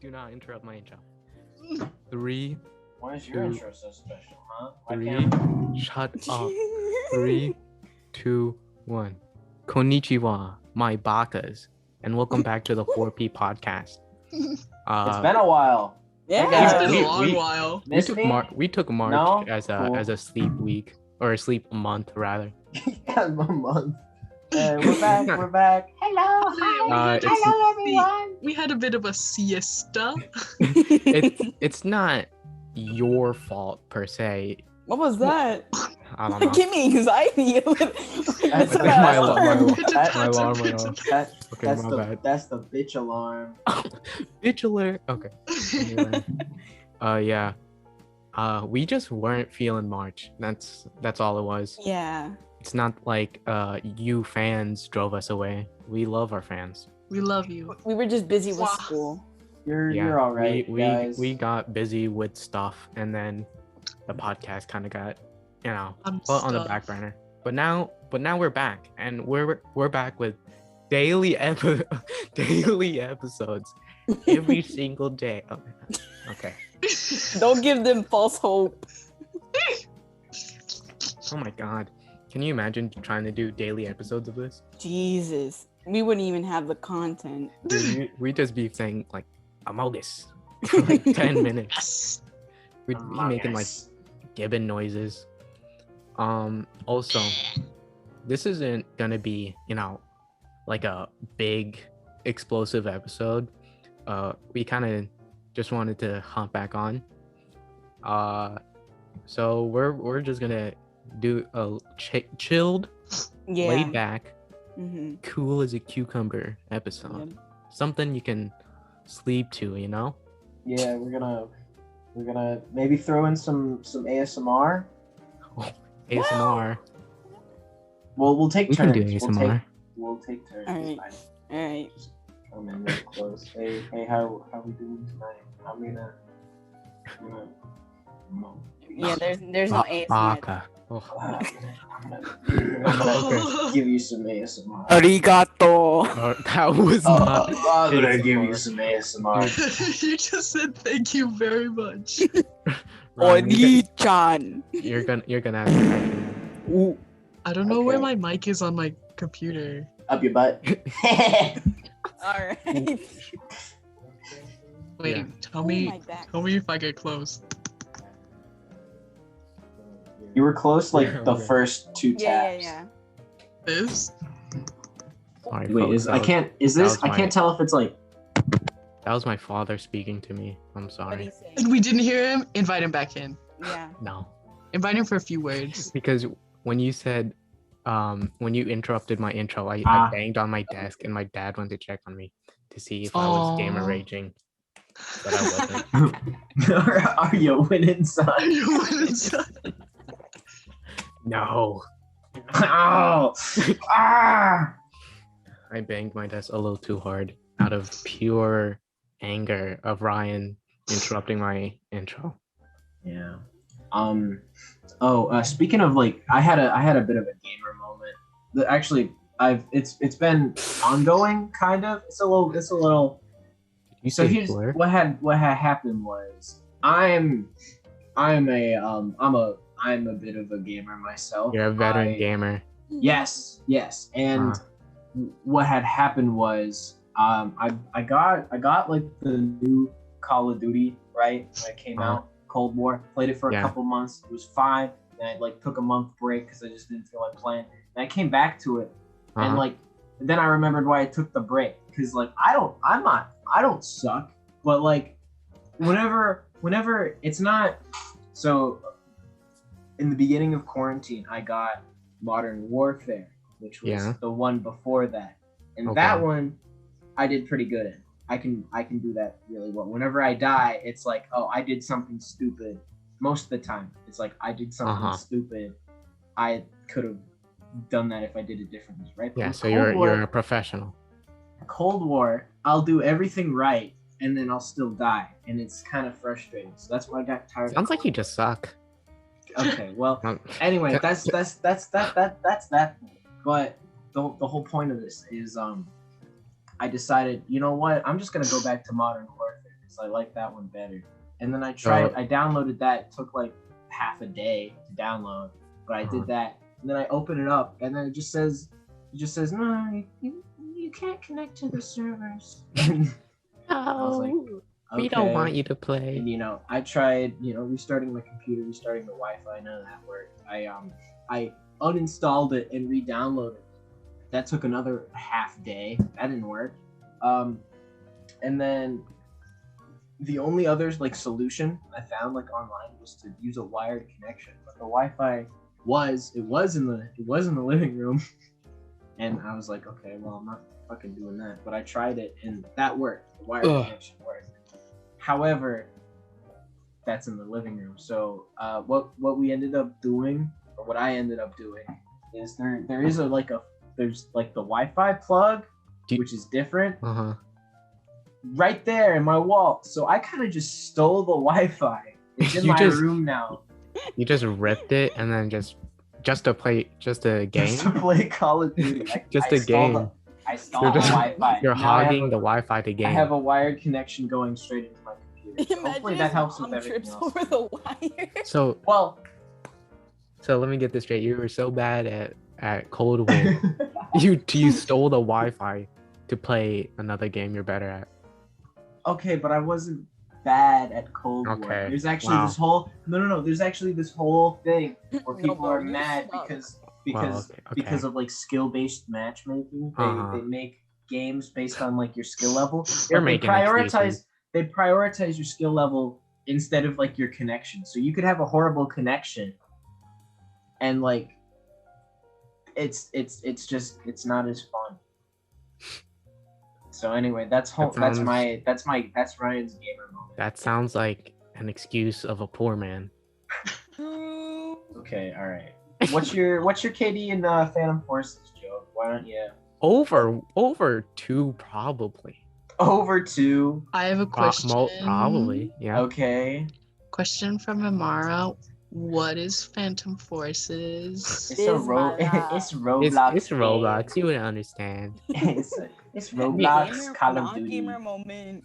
Do not interrupt my intro. 3, Why is your 2, intro so special, huh? Why 3. can't Shut up. 3, 2, 1. Konnichiwa, my bakas, and welcome back to the 4P podcast. it's been a while. Yeah, Hey, It's guys, been we- a long we- while. we Miss took me? we took March No? as Cool. a sleep week or a sleep month rather. Yeah, a month. We're back. We're back. Hello. Hi. it's- Hello, everyone. We had a bit of a siesta. It's not your fault per se. what was that? I don't know. Give me anxiety. That's Listen to my that alarm. alarm. My alarm went off. Okay, That's my the bad. that's the bitch alarm. Bitch alert. Okay. Anyway. Yeah. We just weren't feeling March. That's all it was. Yeah. It's not like you fans drove us away. We love our fans. We love you. We were just busy with Wow. school. You're all right, guys. we got busy with stuff, and then the podcast kind of got, I'm put on the stuffed. back burner. But now we're back, and we're back with daily daily episodes every single day. Okay. Don't give them false hope. Oh my god. Can you imagine trying to do daily episodes of this? Jesus. We wouldn't even have the content. Dude, we'd just be saying like Amogus for like 10 minutes. Yes. We'd be making like gibbon noises. Also, this isn't gonna be, like a big explosive episode. We kind of just wanted to hop back on. So we're just gonna do a chilled, Yeah. laid back, Mm-hmm. cool as a cucumber episode. Something you can sleep to, Yeah, we're gonna maybe throw in some ASMR. ASMR. We'll take We can turns. do ASMR. We'll take turns. All right. Fine. All right. Just come in real close. Hey, how we doing tonight? I'm gonna Yeah, there's no ASMR. Baka. Oh. I'm gonna give you some ASMR. Arigato. That was not. I'm gonna ASMR. give you some ASMR. You just said thank you very much. Ryan, Oni-chan. you're gonna have to. Ooh. I don't know where Okay. my mic is on my computer. Up your butt. All right. Wait, Yeah. tell me Oh, my back. tell me if I get close. You were close, like Yeah, the okay. first two Yeah, taps. yeah, This? Sorry, Wait, folks, I can't. Is that this? was I my- can't tell if it's like. That was my father speaking to me. I'm What do sorry. you say? And we didn't hear him? Invite him back in. Yeah. No, Invite him for a few words. because when you said, when you interrupted my intro, I Ah. banged on my desk, and my dad went to check on me to see if I was gamer Aw. raging, but I wasn't. Are you winning, son? You went inside. No, Ow! Ah! I banged my desk a little too hard out of pure anger of Ryan interrupting my intro. Yeah. Speaking of like, I had a bit of a gamer moment. Actually, it's been ongoing, kind of. It's a little. You So say here's blur? what had happened was I'm a bit of a gamer myself. You're a veteran I- gamer. Yes, and what had happened was I got like the new Call of Duty right when it came Uh-huh. out, Cold War. Played it for Yeah. a couple months. It was fine. Then I like took a month break because I just didn't feel like playing. And I came back to it, and Uh-huh. like then I remembered why I took the break because like I don't suck, but like whenever it's not so. In the beginning of quarantine, I got Modern Warfare, which was Yeah. the one before that, and Okay. that one I did pretty good in. I can do that really well. Whenever I die, it's like, oh, I did something stupid. Most of the time, it's like I did something Uh-huh. stupid. I could have done that if I did it differently, right? But Yeah, with so Cold War, you're a professional. Cold War, I'll do everything right, and then I'll still die, and it's kind of frustrating. So that's why I got tired. Sounds like you just suck. Okay, well, Um, anyway, that's that. But the whole point of this is I decided, you know what? I'm just gonna go back to Modern Warfare because I like that one better. And then I downloaded that. It took like half a day to download, but I did that. And then I open it up, and then it just says no, you can't connect to the servers. I was like, We don't okay. want you to play. And I tried, restarting my computer, restarting the Wi-Fi. None of that worked. I uninstalled it and re-downloaded it. That took another half day. That didn't work. And then the only other solution I found online was to use a wired connection. But the Wi-Fi was in the living room, and I was like, okay, well, I'm not fucking doing that. But I tried it, and that worked. The wired connection worked. However, that's in the living room. So what we ended up doing, or what I ended up doing, is there is there's the Wi-Fi plug, which is different, right there in my wall. So I kind of just stole the Wi-Fi. It's in my room now. You just ripped it and then just to play a game. Just to play Call of Duty. A game. I stole the Wi-Fi. You're hogging the Wi-Fi to game. I have a wired connection going straight into my computer. Hopefully that helps with everything trips else. over the wire. So let me get this straight. You were so bad at Cold War. you stole the Wi-Fi to play another game you're better at. Okay, but I wasn't bad at Cold War. There's actually this whole There's actually this whole thing where people are mad because of skill-based matchmaking. They make games based on your skill level. You're They prioritize your skill level instead of your connection. So you could have a horrible connection, and it's not as fun. So anyway, that's Ryan's gamer moment. That sounds like an excuse of a poor man. Okay, all right. What's your KD in Phantom Forces, Joe? Why don't you? Over 2 probably. Over 2. I have a question. Probably, yeah. Okay. Question from Amara. What is Phantom Forces? It's Roblox. It's Roblox. You wouldn't understand. It's Roblox Call of Duty. Gamer moment.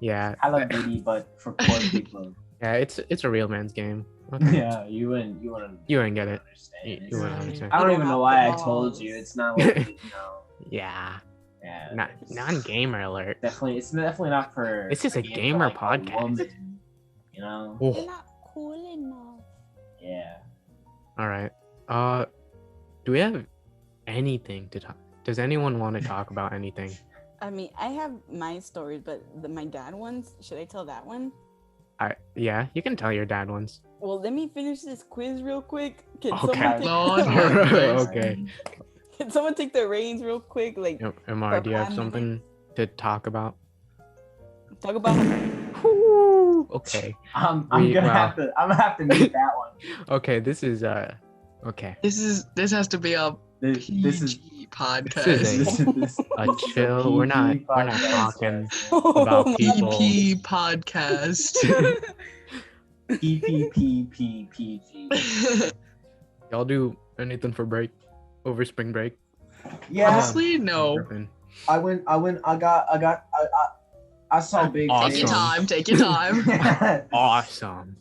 Yeah. Call of Duty, but for poor people. Yeah, it's a real man's game. Okay. Yeah, you wouldn't You wouldn't get it. You wouldn't understand. I don't even know why I told you. It's not Yeah. Yeah. Not non-gamer alert. It's definitely not for. This is a gamer podcast. Woman, Oh. You're not cool enough. Yeah. All right. Do we have anything to talk? Does anyone want to talk about anything? I mean, I have my stories, but my dad ones. Should I tell that one? Yeah, you can tell your dad ones. Well, let me finish this quiz real quick. Can Okay. Okay. Can someone take the reins real quick? Amar, do you have something to talk about? Talk about. Okay. I'm gonna have to make that one. Okay, this is okay. This has to be a This is podcast. This is a chill. We're not talking about people. PP podcast. PPPPPG. Y'all do anything for break? Over spring break? Yeah. Honestly, no. I saw big. Awesome. Take your time. Awesome.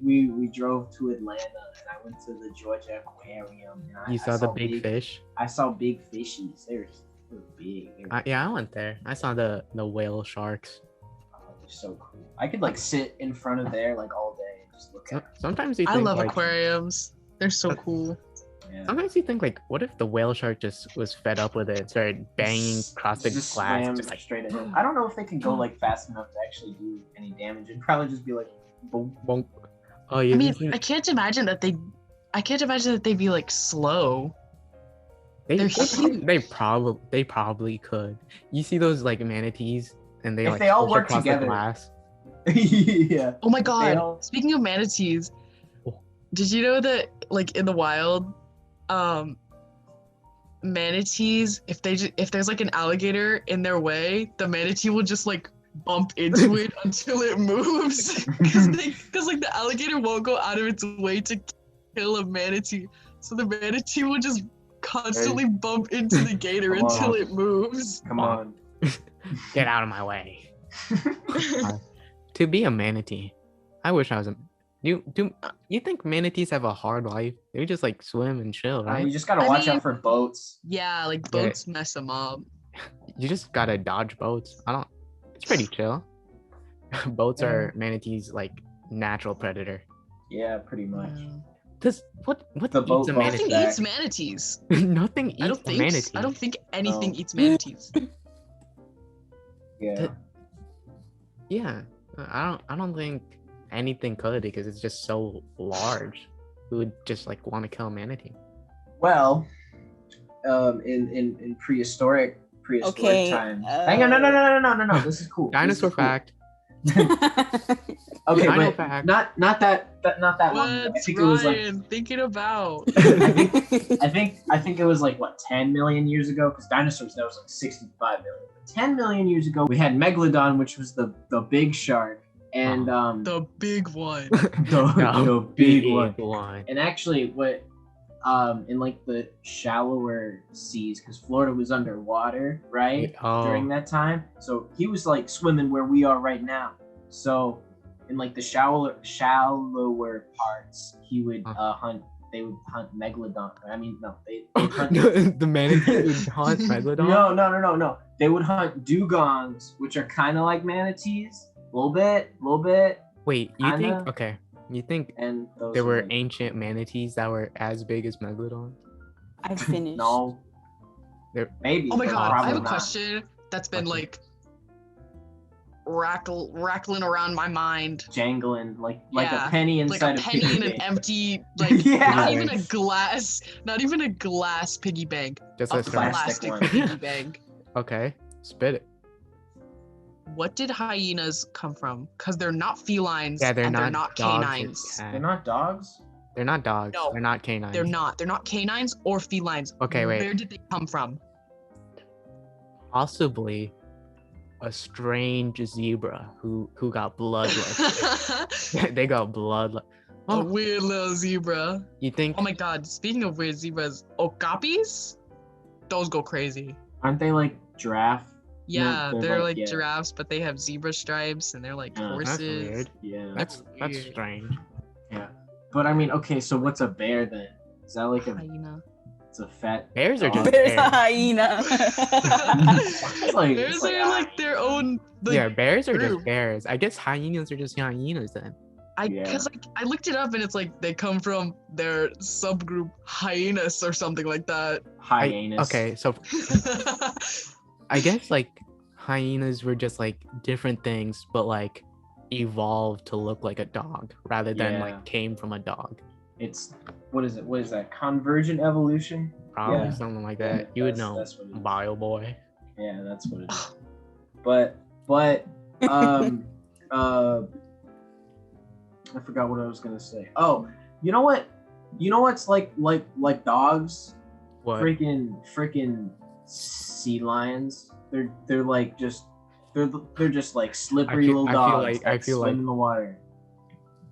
We drove to Atlanta and I went to the Georgia Aquarium. And You saw the big fish? I saw big fishies. They were big. Yeah, I went there. I saw the whale sharks. Oh, they're so cool. I could sit in front of there all day and just look at them. Sometimes you I think love aquariums. They're so cool. Yeah. Sometimes you think what if the whale shark just was fed up with it and started banging across the just glass, slammed just straight at him. I don't know if they can go fast enough to actually do any damage. It'd probably just be boom. bonk. Oh, I mean, I can't imagine that they'd be slow. They're huge. They probably could. You see those manatees and they If they all push work across together. the glass. Yeah. Oh my god! Speaking of manatees, did you know that in the wild, manatees, if there's an alligator in their way, the manatee will just bump into it until it moves because the alligator won't go out of its way to kill a manatee, so the manatee will just constantly bump into the gator until it moves. Come on. Get out of my way. To be a manatee, I wish I was a. You think manatees have a hard life? They just like swim and chill, You right? just gotta I watch mean- out for boats. Yeah, like Yeah. boats mess them up. You just gotta dodge boats. It's pretty chill. Boats are manatees' like natural predator. Yeah, pretty much. Yeah. What The boat eats a bumps Nothing manatee? back. eats manatees. Nothing eats I don't a think. manatee. I don't think anything No. eats manatees. Yeah. Yeah, I don't think anything could because it's just so large. Who would just like want to kill a manatee? Well, in prehistoric Okay, times. Hang on, no. This is cool. Dinosaur This is cool. fact. Okay, Dino but fact. not that long ago. I What's think it was like Ryan thinking about? I think it was like what 10 million years ago because dinosaurs that was like 65 million. 10 million years ago we had megalodon, which was the big shark, and The big one. the big one. one. And actually, what in like the shallower seas, because Florida was underwater, right? Oh. During that time, so he was like swimming where we are right now. So in like the shallower parts, he would hunt. They would hunt megalodon. I mean, no, they hunt. The manatee would hunt megalodon. No. They would hunt dugongs, which are kind of like manatees, a little bit, Wait, you Kinda. think? Okay, you think and those there are, were like, ancient manatees that were as big as megalodon? I finished. No. They're- Maybe. Oh my but god, I probably have a not. question that's been Question. like rattling around my mind. Jangling like Yeah, a penny Like inside a penny piggy in an bank. empty, like Yeah. not even a glass piggy bank. Just A a start. plastic plastic one. piggy bank. Okay, spit it. What did hyenas come from? Because they're not felines Yeah, they're and not they're not dogs or canines. cats. They're not dogs? They're not dogs. No. They're not canines. They're not. They're not canines or felines. Okay, wait. Where did they come from? Possibly a strange zebra who got bloodlust. They got blood. A Oh, weird little zebra. you think? Oh my god, speaking of weird zebras, okapis? Those go crazy. Aren't they like giraffe? Yeah, they're they're like- like yeah. giraffes, but they have zebra stripes and they're like Yeah, That's horses. weird. Yeah. That's weird. strange. Yeah. But I mean, okay, so what's a bear then? Is that like Hyena. it's a fat Bears are dog? just There's a bears. hyena. It's like- Bears it's like, are like their own. Like, Yeah, bears are just group. bears. I guess hyenas are just hyenas then. Yeah. Cause like I looked it up and it's like they come from their subgroup hyenas or something like that. hyenas. Okay, so I guess like hyenas were just like different things, but like evolved to look like a dog rather than Yeah. like came from a dog. It's what is it? What is that? Convergent evolution? Probably Yeah. something like Yeah, that. You would that's- know, that's what it is. bio boy. Yeah, that's what it is. But I forgot what I was gonna say. Oh, you know what? You know what's like dogs? What? Freaking sea lions. They're like just they're just like slippery I feel- little I feel dogs like- that I feel swim like- in the water.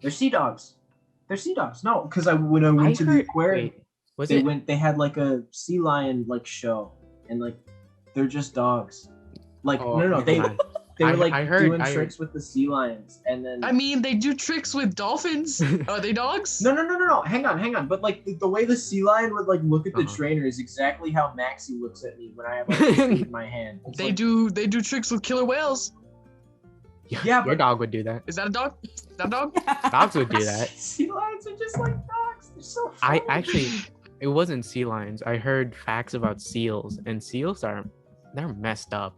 They're sea dogs. They're sea dogs. No, because when I went I to the heard- aquarium, wait, was they it? they had like a sea lion like show, and like they're just dogs. Like Oh, no, never they mind. they were I- like I heard- doing I heard- tricks with the sea lions, and then I mean, they do tricks with dolphins. Are they dogs? no. Hang on. But like the way the sea lion would like look at the Uh-huh. trainer is exactly how Maxie looks at me when I have like a treat in my hand. It's They like, do tricks with killer whales. Yeah, Your but- dog would do that. Is that a dog? Is that a dog? Dogs would do that. Sea lions are just like dogs. They're so. I funny. actually, it wasn't sea lions. I heard facts about seals, and seals they're messed up.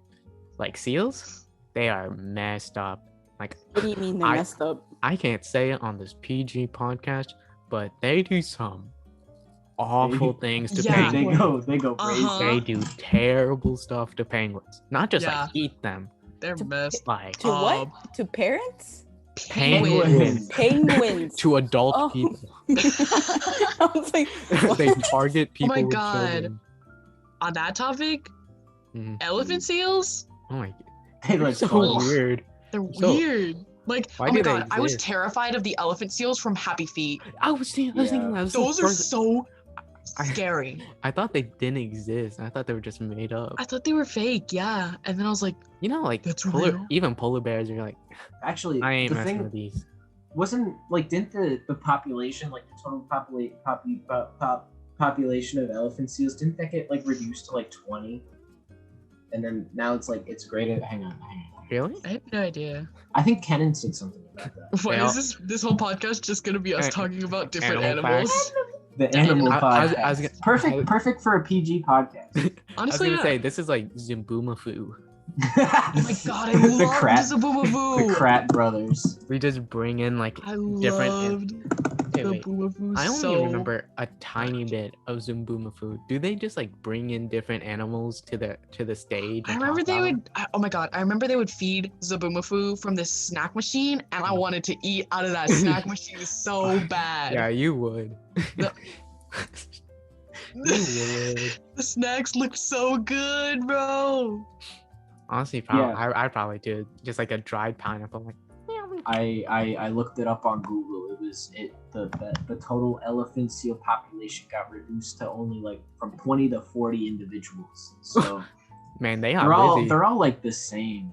Like seals, they are messed up. Like What do you mean they're I- messed up? I can't say it on this PG podcast, but they do some awful things to Yeah. penguins. they go crazy. Uh-huh. They do terrible stuff to penguins. Not just Yeah. like eat them, They're To- messed. like To what? To parents? penguins Penguins. to adult Oh. people. I was like, They what? target people my with God. children. On that topic, Mhm. elephant seals, Oh my, They they're like so funny. weird. they're So- weird. Like, Why oh my do they god, I was exist? terrified of the elephant seals from Happy Feet. I was thinking that was Those the are first- so scary. I thought they didn't exist. I thought they were just made up. I thought they were fake, yeah. And then I was like, You know, like That's polar, real? even polar bears are like, Actually, I ain't the messing thing with these. wasn't like didn't the population, like the total population of elephant seals, didn't that get like reduced to like 20? And then now it's like it's greater. Hang on. Really? I have no idea. I think Kenan said something about that. Why They is this whole podcast just gonna be us An- talking about different animal animals? facts. The animal I was- podcast. I was gonna- Perfect for a PG podcast. I was Honestly, gonna yeah. say this is like Zoboomafoo. Oh my god, I The loved Krat- Zoboomafoo. The Krat brothers. We just bring in like I different. loved Okay, wait. Zoboomafoo I only so remember a tiny bit of Zoboomafoo. Do they just like bring in different animals to the stage? I and remember talk they about would. Oh my god! I remember they would feed Zoboomafoo from this snack machine, and I wanted to eat out of that snack machine so them? bad. Yeah, you would. No. You would. The snacks look so good, bro. Honestly, probably, Yeah. I probably do. Just like a dried pineapple. Like, I looked it up on Google. The total elephant seal population got reduced to only like from 20 to 40 individuals. So man, they they're are busy. all like the same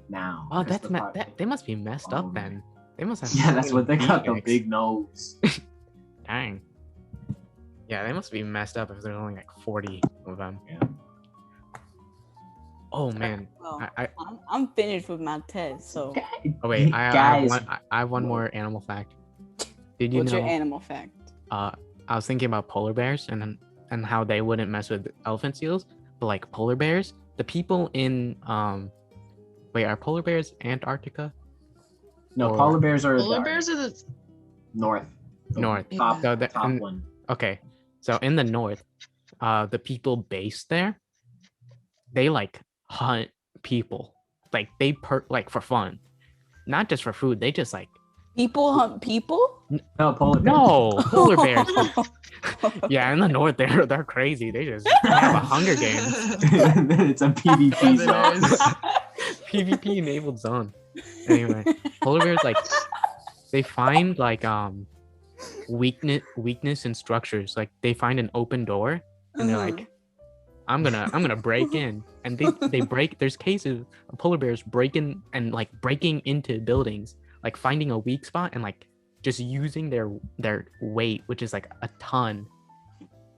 now. Oh, as that's the that. They must be messed Oh, up then. They must have. Yeah, so that's many what they got, the defects. big nose. Dang. Yeah, they must be messed up if there's only like 40 of them. Yeah. Oh man. Well, I I'm finished with my test. So, oh wait, I Guys, have one more animal fact. Did you what's know? your animal fact? I was thinking about polar bears and how they wouldn't mess with elephant seals, but like polar bears, the people in wait, are polar bears Antarctica? No, Or- polar bears are Polar the bears are the. north. The North. Top, So top and- one. Okay, so in the north, the people based there, they like hunt people, like they like for fun, not just for food. They just like People hunt people? No, polar bears. no polar bears. Yeah, in the north they're crazy. They just they have a Hunger Games It's a PvP Yeah, zone. there is. PvP enabled zone. Anyway, polar bears like they find like weakness in structures. Like they find an open door and they're like, I'm gonna break in, and they break. There's cases of polar bears breaking into buildings, like finding a weak spot and like just using their weight, which is like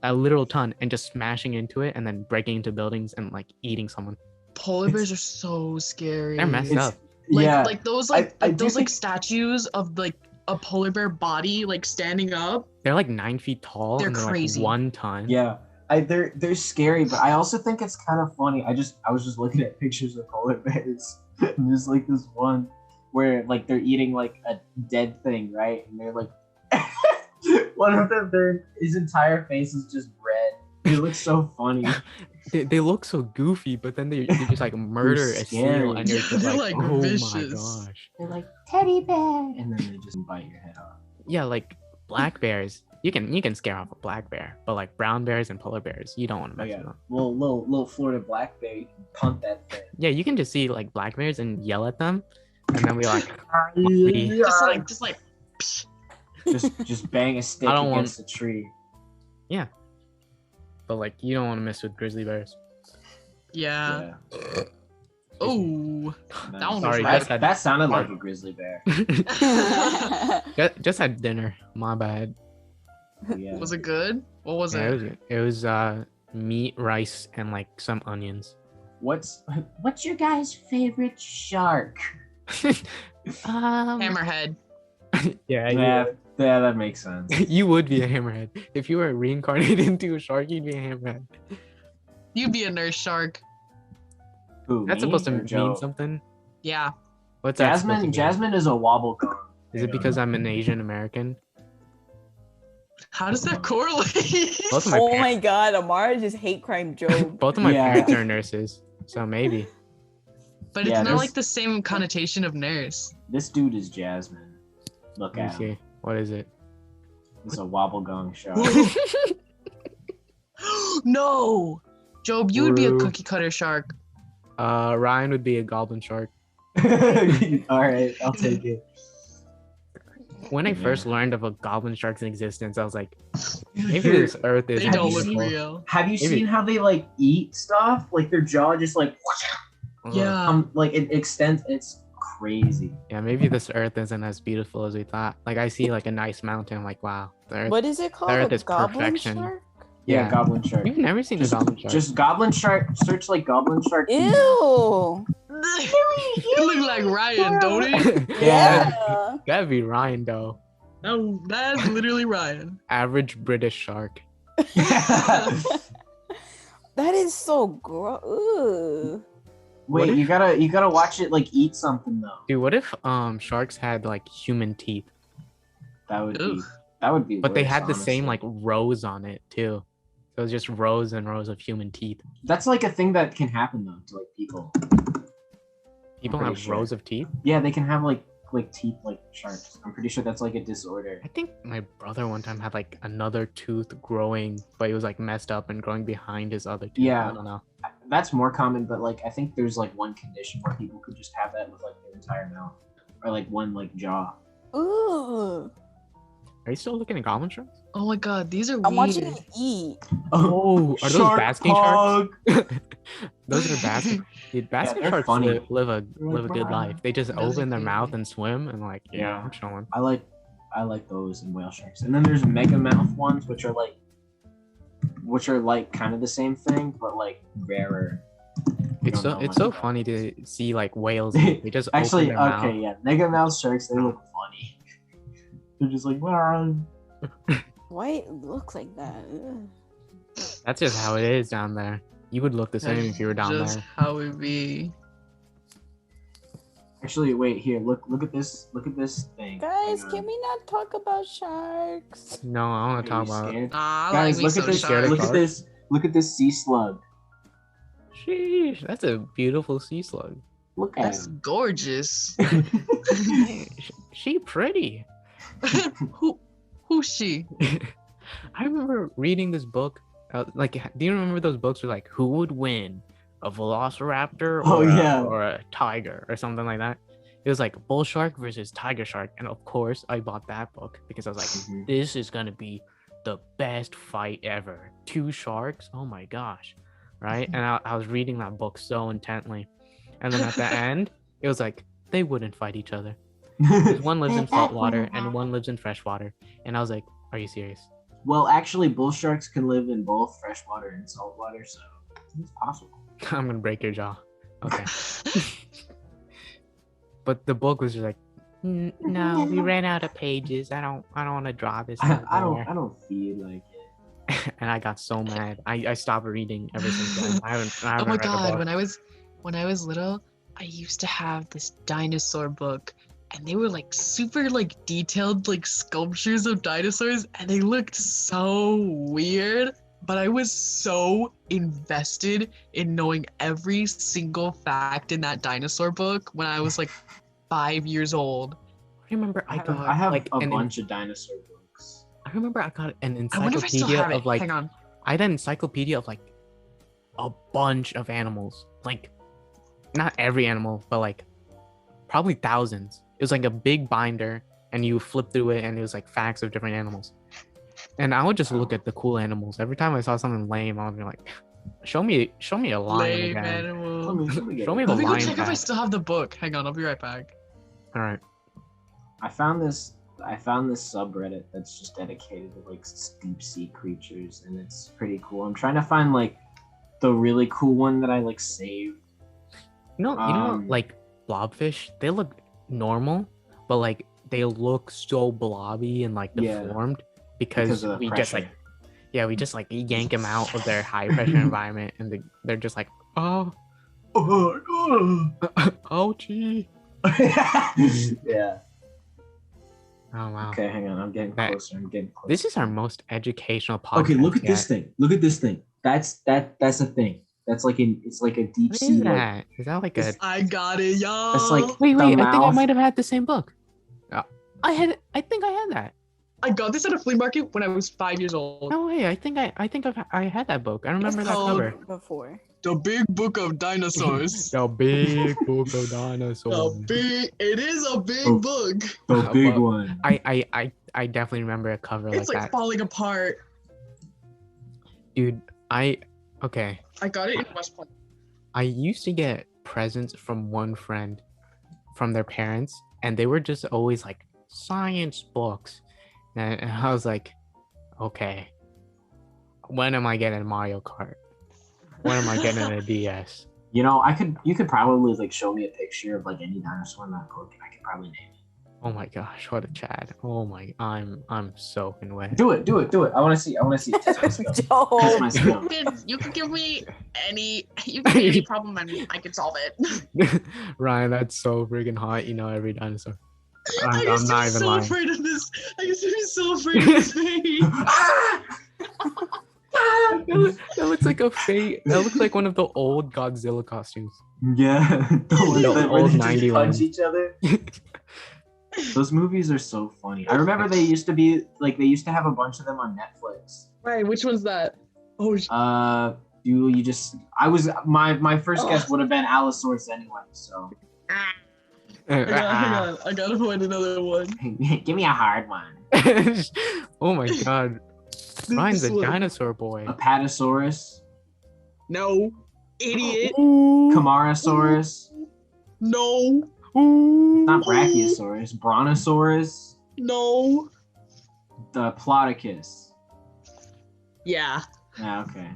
a literal ton, and just smashing into it and then breaking into buildings and like eating someone. Polar bears are so scary. They're messed It's- up. Like yeah, like those I do those like think- statues of like a polar bear body like standing up. They're like 9 feet tall. They're and they're crazy. Like 1 ton. yeah. They're scary, but I also think it's kind of funny. I was just looking at pictures of polar bears, and there's like this one where like they're eating like a dead thing, right? And they're like, one of them, his entire face is just red. It looks so funny. They look so goofy, but then they just like murder a seal, scary. and you're Yeah, just they're, like, like, oh vicious. my gosh. They're like teddy bear, and then they just bite your head off. Yeah, like black bears. You can scare off a black bear, but like brown bears and polar bears, you don't want to Oh mess yeah, with them. little Florida black bear, you can punt that thing. Yeah, you can just see like black bears and yell at them, and then we like Just like just bang a stick I don't want- against a tree. but like you don't want to mess with grizzly bears. yeah. Oh. That one Sorry, was just had, that sounded like a grizzly bear. just had dinner. My bad. Yeah. Was it good? What was Yeah, it? it was meat, rice, and like some onions. What's your guys' favorite shark? Hammerhead. Yeah, Yeah, that makes sense. you would be a hammerhead if you were reincarnated into a shark. You'd be a hammerhead. You'd be a nurse shark. Who, That's me supposed to or mean Joe? something. Yeah. What's that? supposed to mean? Jasmine is a wobble gong. Is it because I'm an Asian American? How does that correlate? Both of my Oh parents, my god, Amara just hate crime Joe. both of my Yeah. parents are nurses, so maybe. But it's Yeah, not there's- like the same connotation of nurse. This dude is Jasmine. Look Let me at him. see. What is it? It's a wobble gong shark. No! Job, you would be a True. cookie cutter shark. Ryan would be a goblin shark. All right, I'll take it. When I Yeah. first learned of a goblin shark's existence, I was like, Maybe this Earth is They Have don't you look seen- real. Have you Maybe. seen how they like eat stuff? Like their jaw just like Yeah. like it extends. It's crazy. Yeah, maybe this Earth isn't as beautiful as we thought. Like I see like a nice mountain, I'm like wow, the Earth. What is it called? Earth A is goblin perfection. shark? Yeah, Yeah. goblin shark. You've never seen Just, a goblin shark. just goblin shark. Search like goblin shark. Ew. It look like Ryan, don't it? Yeah. That'd be Ryan though. No, that's literally Ryan. Average British shark. That is so gross. Wait, What you gotta watch it like eat something though. Dude, what if sharks had like human teeth, That would be Ugh. that would be. but they worse, had the same honestly. like rows on it too? So it was just rows and rows of human teeth. That's like a thing that can happen though to like people. People pretty have sure. rows of teeth. Yeah, they can have like teeth like sharks. I'm pretty sure that's like a disorder. I think my brother one time had like another tooth growing, but it was like messed up and growing behind his other tooth. Yeah. I don't know. That's more common, but like I think there's like one condition where people could just have that with like their entire mouth or like one like jaw. Ooh. Are you still looking at goblin sharks? Oh my god, these are I'm watching weird. it eat. Oh, are those Shark basking sharks? hog. Those are basking. Dude, basking they're sharks funny. live a They're like, good "Wow." life. They just Really open their good. mouth and swim and like yeah, Yeah. I'm chilling. I like those and whale sharks. And then there's mega mouth ones, which are like kind of the same thing, but like rarer. We It's don't so know it's much so about funny to see like whales. Eat. They just Actually, open their okay, mouth. yeah, mega mouth sharks. They look funny. They're just like, "Wow." Why it looks like that? Ugh. That's just how it is down there. You would look the same if you were down Just there. how it be. Actually, wait here. Look at this. Look at this thing. Guys, Hang can on. we not talk about sharks? No, I want to Are talk you about. scared? Ah, I Guys, like me look some at this. scared of Look sharks. at this. Look at this sea slug. Sheesh, that's a beautiful sea slug. Look at That's him. gorgeous. She pretty. Who's she? I remember reading this book. Like, do you remember those books where like, who would win, a velociraptor Oh, yeah. or a tiger or something like that? It was like bull shark versus tiger shark, and of course I bought that book because I was like, Mhm. this is gonna be the best fight ever. Two sharks, oh my gosh, right? And I was reading that book so intently, and then at the end, it was like they wouldn't fight each other. 'Cause one lives in salt water and one lives in fresh water, and I was like, are you serious? Well, actually, bull sharks can live in both freshwater and saltwater, so it's possible. I'm gonna break your jaw. Okay. But the book was just like, no, we ran out of pages. I don't want to draw this. I anymore." don't feel like it. And I got so mad. I stopped reading ever since then. I haven't Oh my read the god, book. when I was little, I used to have this dinosaur book, and they were like super like detailed like sculptures of dinosaurs, and they looked so weird. But I was so invested in knowing every single fact in that dinosaur book when I was like 5 years old. I remember I got I have like a an bunch of dinosaur books. I remember I got an I wonder if I still encyclopedia have it. of like Hang on. I had an encyclopedia of like a bunch of animals. Like not every animal, but like probably thousands. It was like a big binder and you flip through it and it was like facts of different animals. And I would just look at the cool animals. Every time I saw something lame, I would be like, show me a lion Lame again. animal. Let me get Show me it. the Let me go lion check if I fact. still have the book. Hang on, I'll be right back. All right. I found this subreddit that's just dedicated to like deep sea creatures, and it's pretty cool. I'm trying to find like the really cool one that I like saved. You know, Um, like blobfish, they look normal, but like they look so blobby and like Yeah. deformed because of the we just pressure. we just like yank them out of their high pressure environment and they're just like, oh, ouchie. Yeah. Oh wow. Okay, hang on. I'm getting That- closer. I'm getting closer. This is our most educational podcast. Okay, look at yet. this thing. Look at this thing. That's a thing. That's like it's like a deep What sea. is Like, that? Is that like a It's- I got it, y'all. It's like wait? the I think I mouth. might have had the same book. I think I had that. I got this at a flea market when I was 5 years old. No way. I think I had that book. I remember that called- cover. Before. The Big Book of Dinosaurs. The big book of dinosaurs. It is a big Oh. book. the big Well, one. I definitely remember a cover It's like like that. falling apart. Dude, okay. I got it in West Point. I used to get presents from one friend from their parents, and they were just always like science books. And I was like, okay, when am I getting Mario Kart? When am I getting a DS? You know, you could probably like show me a picture of like any dinosaur in that book, and I could probably name it. Oh my gosh, what a Chad. Oh my, I'm soaking wet. Do it. I want to see. Test my skill. Test my Don't. skill. You can give me any problem and I can solve it. Ryan, that's so freaking hot. You know every dinosaur. I I'm used to not be even so lying. afraid of this. I used to be so afraid of this baby. That looks like a fake. That looks like one of the old Godzilla costumes. Yeah, the ones The that where old they 90 just punch ones. each other. Those movies are so funny. I remember they used to have a bunch of them on Netflix. Right, which one's that? Oh, You just my first guess would have been Allosaurus anyway. So hang on. I gotta find another one. give me a hard one. Oh my god. Ryan's a This one. dinosaur boy. Apatosaurus, No, idiot. Camarasaurus, No, not Brachiosaurus, Brontosaurus, no. the Plodicus. Yeah. Yeah, okay.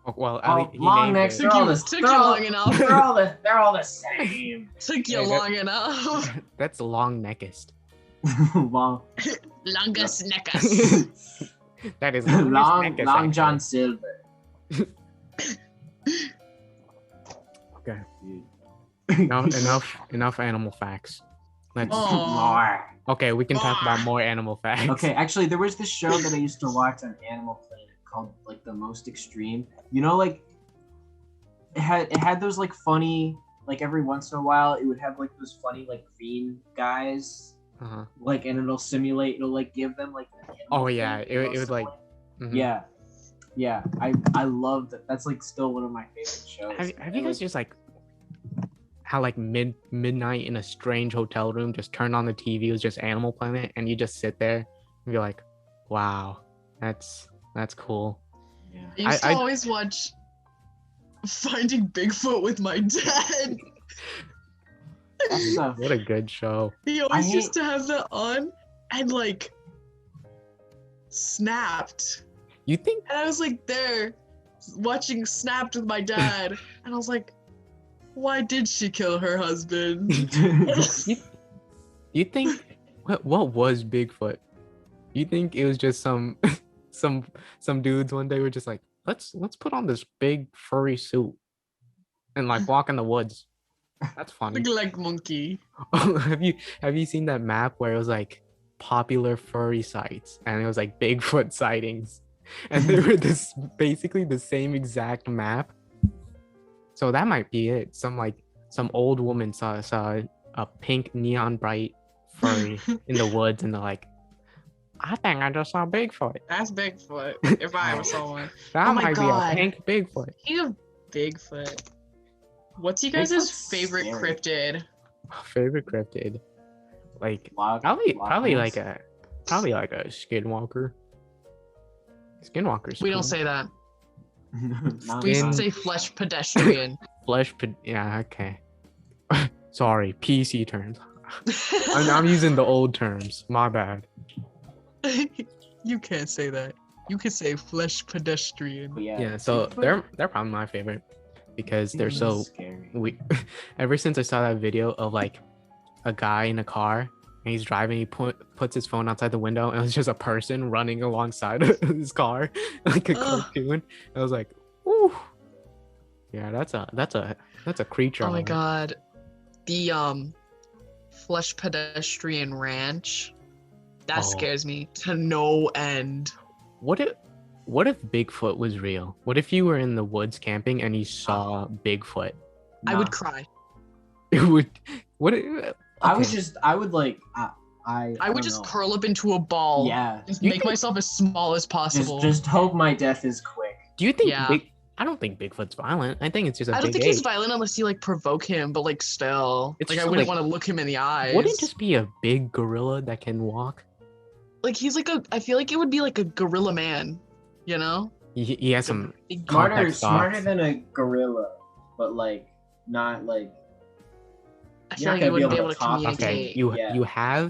Oh, well, Oh, he long named necks. it. They're all Took you long enough. They're all the same. Took you Yeah, long enough. That's long neckest. long, Longus neckus. That is long John Silver. Okay. Dude. Enough animal facts. Let's. Oh. More. Okay, we can talk about more animal facts. Okay, actually, there was this show that I used to watch on Animal Planet called like The Most Extreme. You know, like it had those like funny, like every once in a while it would have like those funny like green guys, Uh-huh. like, and it'll like give them like. an animal Oh yeah, thing, it would like. Mhm. Yeah. I love that. That's like still one of my favorite shows. Have you guys just like how like midnight in a strange hotel room, just turn on the TV, it was just Animal Planet, and you just sit there and you're like, wow, that's cool. Yeah. I used to I- always watch Finding Bigfoot with my dad. That's What a good show. He always hate- used to have that on and like Snapped. You think And I was like there watching Snapped with my dad. And I was like, why did she kill her husband? you think what was Bigfoot? You think it was just some dudes one day were just like, let's put on this big furry suit and like walk in the woods. That's funny. Look like monkey. Have you seen that map where it was like popular furry sites and it was like Bigfoot sightings and they were basically the same exact map? So that might be it. Some old woman saw a pink neon bright furry in the woods and they're like, I think I just saw Bigfoot. That's Bigfoot. If I ever saw one. That Oh my might God. be a pink Bigfoot. Speaking of Bigfoot, what's you guys' Bigfoot's favorite scary. cryptid? Favorite cryptid? Like Log- probably log like house. a skinwalker. Skinwalker's We cool. don't say that. Not We Skin- say flesh pedestrian. yeah, okay. Sorry, PC terms. I'm using the old terms. My bad. You can't say that. You can say flesh pedestrian. But yeah. Yeah, so they're probably my favorite because they're so scary. ever since I saw that video of like a guy in a car and he's driving, he puts his phone outside the window and it's just a person running alongside of his car like a Ugh. cartoon. I was like, ooh, yeah, that's a creature. Oh my on it. god. The flesh pedestrian ranch. That Oh. scares me to no end. What if Bigfoot was real? What if you were in the woods camping and you saw Bigfoot? I Nah. would cry. It would. What? It, I would okay. just. I would like. I I would don't just know. curl up into a ball. Yeah. Just You make think- myself as small as possible. Just hope my death is quick. Do you think Yeah. I don't think Bigfoot's violent. I think it's just a I don't big think ape. he's violent unless you like provoke him, but like still. It's Like I just, wouldn't like- want to look him in the eyes. Wouldn't it just be a big gorilla that can walk? like he's like I feel like it would be like a gorilla man, you know? He has some Big compact Smarter socks. than a gorilla, but like not like I you're feel not like you gonna be wouldn't be able able to to talk to communicate. Okay, you Yeah.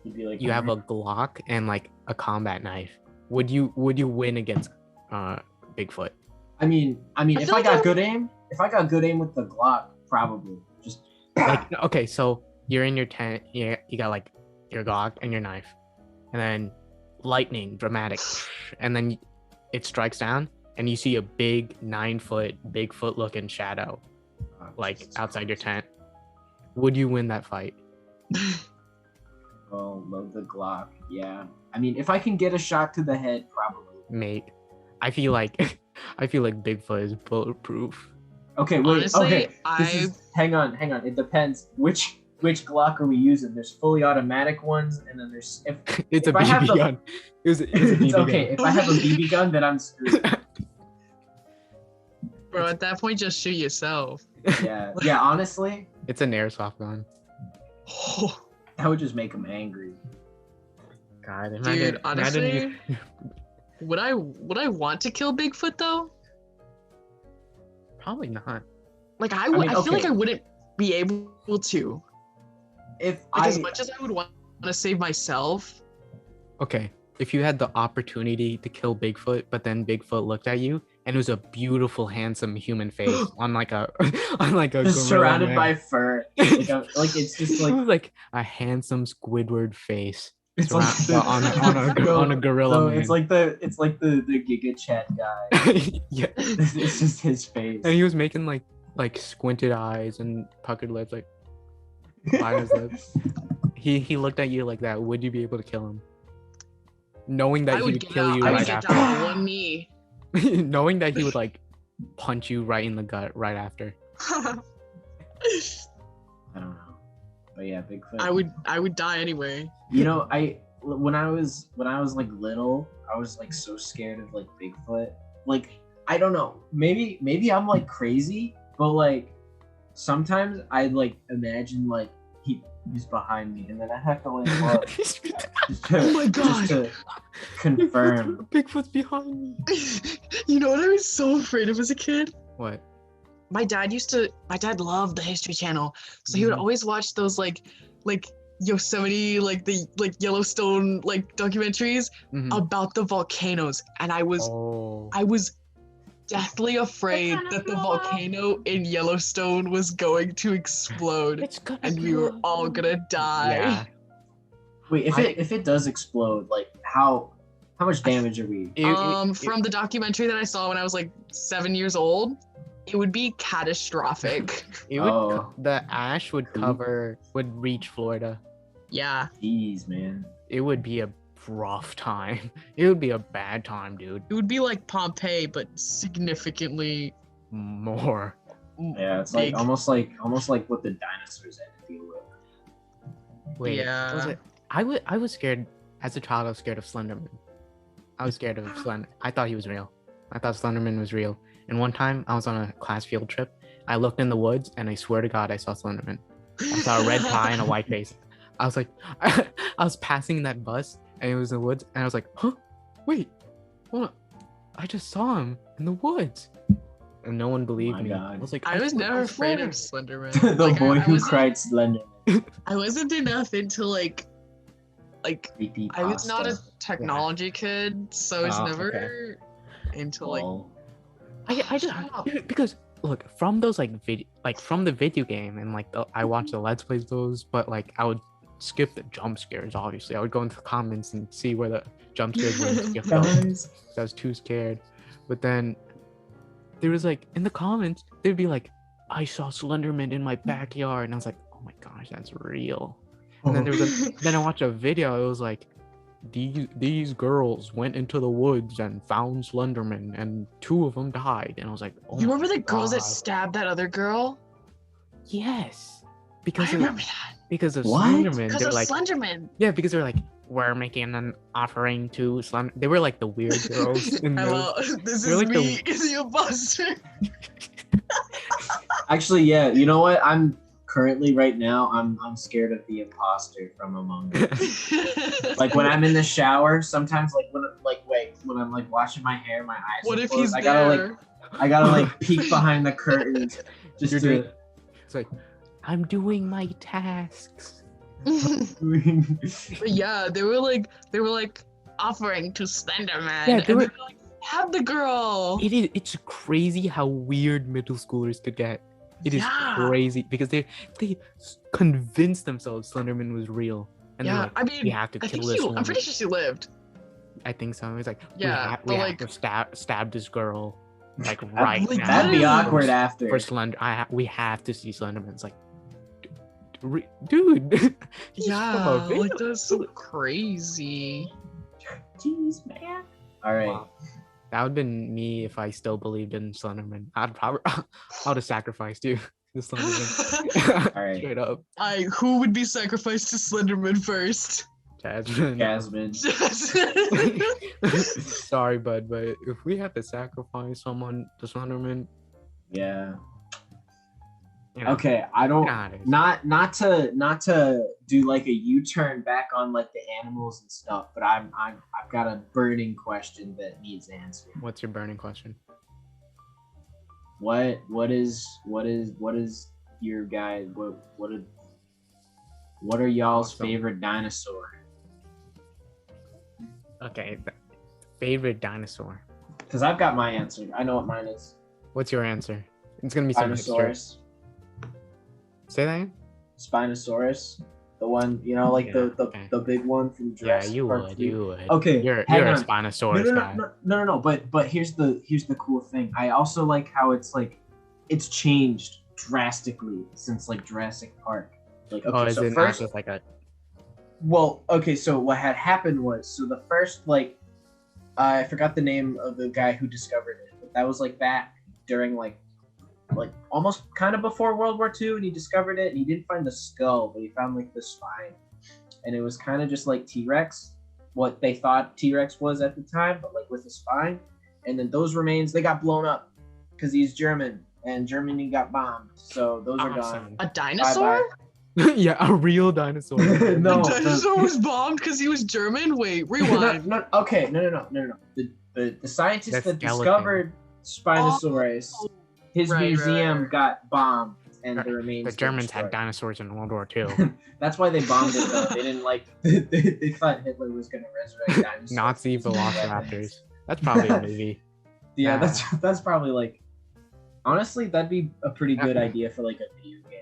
You'd be like you have a Glock and like a combat knife. Would you win against Bigfoot? I mean, I if feel I like got I- good aim, with the Glock, probably just Like okay, so you're in your tent, you got like your Glock and your knife, and then lightning, dramatic, and then it strikes down, and you see a big 9-foot Bigfoot looking shadow like Jesus outside your Christ. tent. Would you win that fight? Oh, load the Glock. Yeah. I mean, if I can get a shot to the head, probably. Mate, I feel like Bigfoot is bulletproof. Okay, wait. Honestly, okay. Hang on. It depends which Glock are we using. There's fully automatic ones, and then there's It's if a I have BB the- gun. It was a BB it's okay. gun. If I have a BB gun, then I'm screwed. Bro, at that point, just shoot yourself. Yeah. Yeah. Honestly, It's an airsoft gun. that would just make him angry. God, Dude, honestly, would I want to kill Bigfoot though? probably not. Like I mean, feel like okay. I wouldn't be able to. If Like I as much as I would want to save myself. Okay, if you had the opportunity to kill Bigfoot, but then Bigfoot looked at you and it was a beautiful, handsome human face on like a just gorilla surrounded man. by fur, like it's just It like was like a handsome Squidward face it's like on a gorilla no, man. it's like the Giga Chat guy. Yeah, It's just his face. and he was making like squinted eyes and puckered lips, like fires lips. He looked at you like that. Would you be able to kill him? Knowing that I he would would get kill out. you I would right get after. down on one knee. Knowing that he would like punch you right in the gut right after. I don't know, but yeah, Bigfoot. I would die anyway. You know, when I was like little, I was like so scared of like Bigfoot. Like I don't know, maybe I'm like crazy, but like sometimes I like imagine like he's behind me, and then I have to like look just to, Oh my God. just to confirm. Bigfoot's behind me. You know what I was so afraid of as a kid? What? My dad loved the History Channel, so he would Mhm. always watch those like Yosemite, like the Yellowstone like documentaries Mhm. about the volcanoes, and I was Oh. deathly afraid that the volcano in Yellowstone was going to explode It's gonna and we were all gonna die. Yeah. Wait, if it does explode, like how much damage are we? From the documentary that I saw when I was like 7 years old, it would be catastrophic. It would Oh. the ash would reach Florida. Yeah. Jeez, man. It would be a rough time. It would be a bad time, dude. It would be like Pompeii, but significantly More. Yeah, it's big. like almost like what the dinosaurs had to deal with. Wait. Yeah. Was it? I was scared as a child. I was scared of Slenderman. I was scared of Slender. I thought he was real. I thought Slenderman was real. And one time I was on a class field trip. I looked in the woods and I swear to God I saw Slenderman. I saw a red tie and a white face. I was like, I was passing that bus and it was in the woods and I was like, huh? Wait, hold on. I just saw him in the woods. And no one believed my me. God. I was like, I was never afraid swear. of Slenderman. The Like, boy I who wasn't- cried Slender. I wasn't enough into like I was not a technology kid, so I was Oh, never into like I just because look from those from the video game and I watched the Let's Plays those, but like I would skip the jump scares. Obviously, I would go into the comments and see where the jump scares were and skip those. Guys. I was too scared. But then there was like in the comments they'd be like, I saw Slenderman in my backyard, and I was like, oh my gosh, that's real. And then there was then I watched a video. It was like these girls went into the woods and found Slenderman, and 2 of them died. And I was like, oh You my remember the girls that God. stabbed that other girl? Yes, I because remember that. because of What? Slenderman. Because They're of like, Slenderman. yeah, because they're like, we're making an offering to Slender. They were like the weird girls. In those. Hello, this You're is like the- me, is the imposter. Actually, yeah. You know what? I'm currently right now, I'm scared of the imposter from Among Us. Like when I'm in the shower, sometimes when I'm like washing my hair, my eyes What are if closed. he's I gotta there? like peek behind the curtains just You're to. doing- It's like, I'm doing my tasks. But yeah, they were like offering to Slenderman. Yeah, and they were- then they're like, have the girl. It's crazy how weird middle schoolers could get. It is Yeah. crazy because they convinced themselves Slenderman was real. And they're Yeah, like, I mean, we have to I kill think this I'm woman. pretty sure she lived. I think so. It's like, Yeah, we but have like, to stab this girl, like right like, now. That'd be literally. awkward after. For Slender, we have to see Slenderman. It's like, dude. he's yeah, from a like village. that's so crazy. Jeez, man. All right. Wow. That would have been me if I still believed in Slenderman. I would have sacrificed you to Slenderman. All right. Straight up. Who would be sacrificed to Slenderman first? Jasmine. Jasmine. Sorry, bud, but if we have to sacrifice someone to Slenderman, Yeah. you know, Okay, I don't. you know how it is. Not to do like a U-turn back on like the animals and stuff, but I've got a burning question that needs answered. What's your burning question? What is your guys? What are y'all's Awesome. favorite dinosaur? Okay, favorite dinosaur. Because I've got my answer. I know what mine is. What's your answer? It's gonna be some hipster. Spinosaurus. Say that again? Spinosaurus. The one, you know, like Yeah, the okay. the big one from Yeah, Jurassic you Park would. 3. You would. Okay, You're hang a on. Spinosaurus guy. No. But here's the cool thing. I also like how it's changed drastically since like Jurassic Park. Like okay, Is so it not first, just like a? well, okay, so what had happened was the first I forgot the name of the guy who discovered it, but that was like back during like almost kind of before World War II, and he discovered it, and he didn't find the skull, but he found like the spine, and it was kind of just like T-Rex, what they thought T-Rex was at the time, but like with a spine, and then those remains they got blown up because he's German, and Germany got bombed, so those are gone. Awesome. A dinosaur? Yeah, a real dinosaur. No. A dinosaur was bombed because he was German? Wait, rewind. No. The scientist That that skeleton. discovered Spinosaurus, his Right, museum right. got bombed, and Right. the remains. The were Germans had destroyed. dinosaurs in World War II. That's why they bombed it. Though. They didn't like. They thought Hitler was gonna resurrect dinosaurs. Nazi using weapons. velociraptors. That's probably a movie. Yeah, Nah. that's probably like. Honestly, that'd be a pretty good idea for like a video game,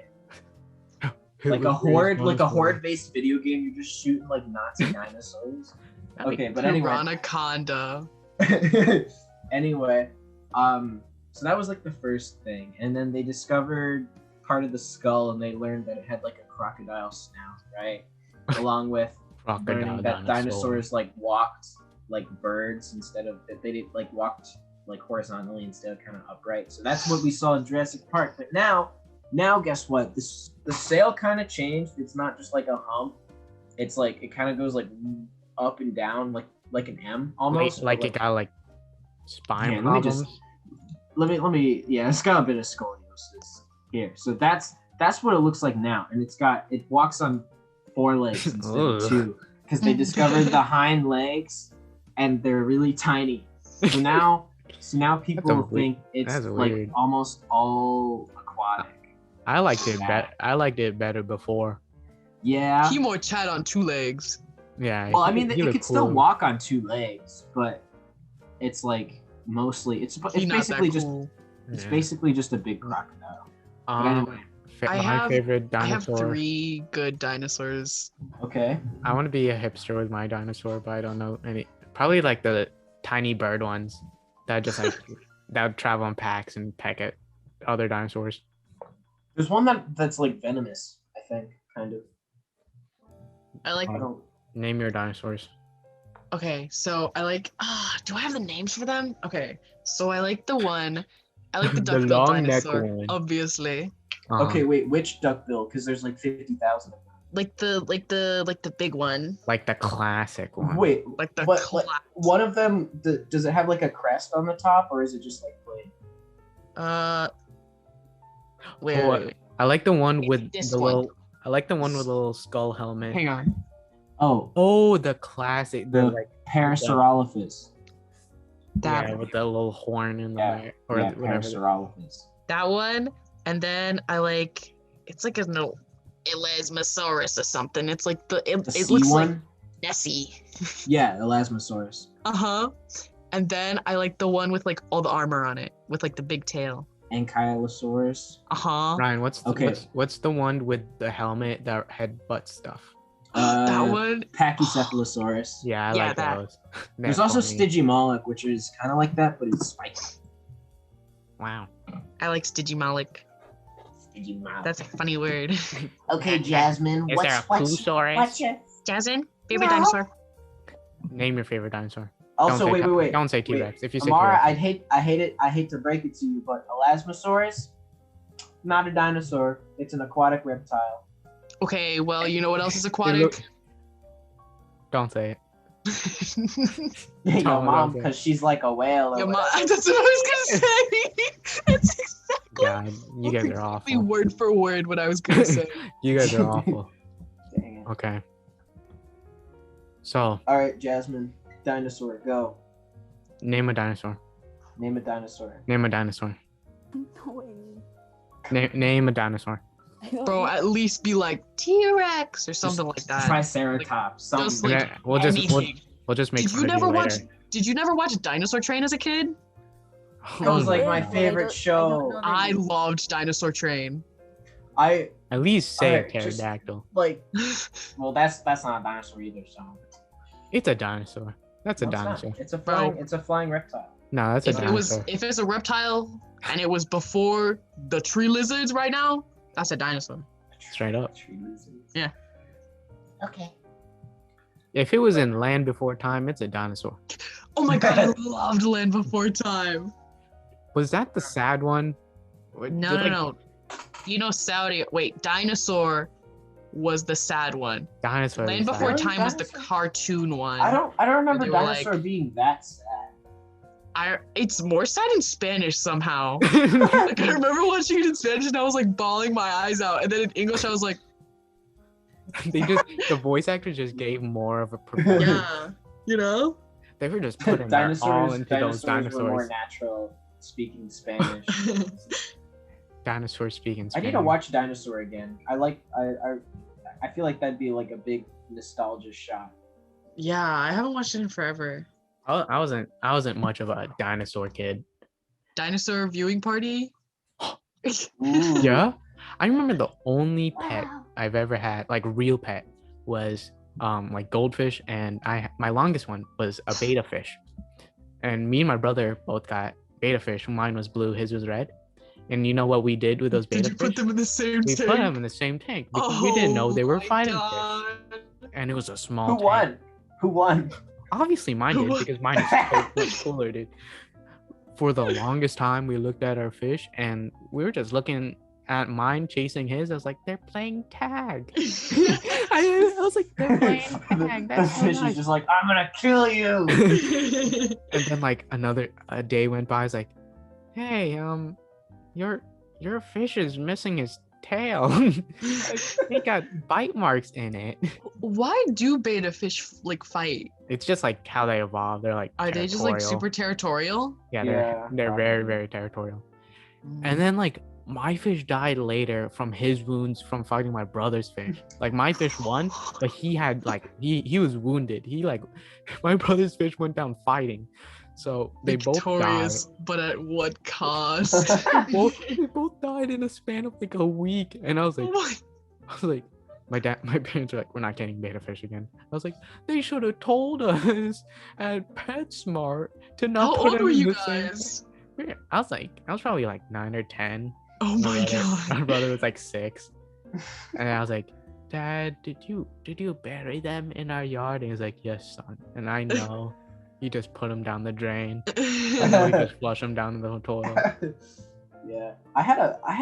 like a horde-based video game. You're just shooting like Nazi dinosaurs. Okay, but anyway. Piranaconda. Anyway, so that was like the first thing, and then they discovered part of the skull, and they learned that it had like a crocodile snout, right? Along with learning that dinosaurs like walked like birds instead of they did like walked like horizontally instead of kind of upright. So that's what we saw in Jurassic Park. But now guess what? The sail kind of changed. It's not just like a hump. It's like it kind of goes like up and down like an M almost. Like it got like spine Yeah, let me problems. just- let me yeah, it's got a bit of scoliosis here. So that's what it looks like now, and it walks on 4 legs instead of Ugh. 2 because they discovered the hind legs and they're really tiny. So now people think it's that's like weird. almost all aquatic. I liked it. Yeah. I liked it better before. Yeah. He more chat on 2 legs. Yeah. Well, I mean, he it looked could still cool. walk on 2 legs, but it's like mostly it's He not basically that just cool. it's Yeah. basically just a big crocodile. But anyway, My favorite I have dinosaur. 3 good dinosaurs. okay. I want to be a hipster with my dinosaur, but I don't know any. Probably like the tiny bird ones that just like that would travel in packs and peck at other dinosaurs. There's one that's like venomous, I think, kind of. I like. I don't. Name your dinosaurs. Okay, so I like. Do I have the names for them? Okay, so I like the one. I like the The duck-billed long neck dinosaur, one. obviously. Okay, wait. Which duckbill? Because there's like 50,000 of them. Like the big one. Like the classic one. Wait, Like the what? class. One of them. Does it have like a crest on the top, or is it just like plain? Wait, Oh, wait, wait. I like the one with This the one. little. I like the one with the little skull helmet. Hang on. Oh, Oh, the classic. The the like Parasaurolophus. That yeah, with the little horn in the Yeah, back or yeah, whatever. Parasaurolophus. that one, and then I like it's like a no Elasmosaurus or something. It's like The it sea looks like one. Nessie. Yeah, Elasmosaurus. Uh-huh. And then I like the one with like all the armor on it, with like the big tail. Ankylosaurus. Uh-huh. Ryan, what's Okay. what's the one with the helmet that headbutt stuff? That one. Pachycephalosaurus. Yeah, I Yeah, like that. those. There's They're also funny. Stygimoloch, which is kind of like that, but it's spiky. Wow. I like Stygimoloch. Stygimoloch. That's a funny word. Okay, Jasmine. Is there a Poosaurus? your? Jasmine, favorite No. dinosaur. Name your favorite dinosaur. Also, Don't say wait. Don't say T-Rex. If you say Amara, T-Rex, I hate to break it to you, but Elasmosaurus, not a dinosaur. It's an aquatic reptile. Okay, well, you know what else is aquatic? don't say it. Your Tell me mom, about because she's like a whale. Or Your mom, whatever. that's what I was gonna say. That's exactly. God, you guys are exactly awful. word for word what I was gonna say. You guys are awful. Dang it. Okay. So, All right, Jasmine. Dinosaur, go. name a dinosaur. Name a dinosaur. Name a dinosaur. No way. Name a dinosaur. I don't Bro, know. at least be like T-Rex or something like that. Triceratops. Something. Just like Yeah, we'll just anything. we'll just make Did fun you of never you watch? later. Did you never watch Dinosaur Train as a kid? That was Oh like my my Yeah, God. but I favorite don't show. know. I loved Dinosaur Train. I At least say a Alright, just- pterodactyl. like. Well, that's not a dinosaur either. So. It's a dinosaur. That's a No, it's not. dinosaur. It's a flying reptile. No, that's a If it was dinosaur. if it's a reptile and it was before the tree lizards right now, that's a dinosaur. Straight up. Tree lizards. Yeah. Okay. If it was in Land Before Time, it's a dinosaur. Oh my god, I loved Land Before Time. Was that the sad one? No. You know Saudi. Wait, Dinosaur was the sad one. Dinosaur. Land is Before sad. Really? Time was the Dinosaur? cartoon one. I don't remember They were dinosaur like- being that sad. It's more sad in Spanish somehow. Like I remember watching it in Spanish and I was like bawling my eyes out, and then in English I was like, the voice actor just gave more of a performance. yeah, you know. They were just putting their all Dinosaurs into those were more dinosaurs. natural speaking Spanish. Dinosaurs speaking I Spanish. need to watch Dinosaur again. I feel like that'd be like a big nostalgia shot. Yeah, I haven't watched it in forever. I wasn't much of a dinosaur kid. Dinosaur viewing party. Ooh. Yeah, I remember the only pet Wow. I've ever had, like real pet, was like goldfish, and my longest one was a beta fish. And me and my brother both got beta fish. Mine was blue, his was red. And you know what we did with those Did beta you put fish? them in the same We tank? put them in the same tank because we didn't know they were my fighting God. fish, and it was a small. Who tank. won? Who won? Obviously mine Who did won? because mine is so much cooler, dude. For the longest time, we looked at our fish and we were just looking at mine chasing his. I was like, they're playing tag. I was like, they're playing tag. The That's so fish is nice. just like, I'm gonna kill you. And then like a day went by. I was like, hey, your fish is missing his tail. They got bite marks in it. Why do beta fish like fight? It's just like how they evolve. They're like Are they just like territorial. super territorial? Yeah, Yeah, they're very, very territorial. And then like my fish died later from his wounds from fighting my brother's fish. Like my fish won, but he had like he was wounded. He like my brother's fish went down fighting. So they victorious, but at what cost? they both died in a span of like a week. And I was like, Oh my- my parents were like, we're not getting beta fish again. I was like, they should have told us at PetSmart to not How put old them were in you the same. guys? I was probably like 9 or 10. Oh my My god. brother was like 6. And I was like, Dad, did you bury them in our yard? And he was like, yes, son. And I know. You just put them down the drain. And then we just flush them down the toilet. Yeah, I had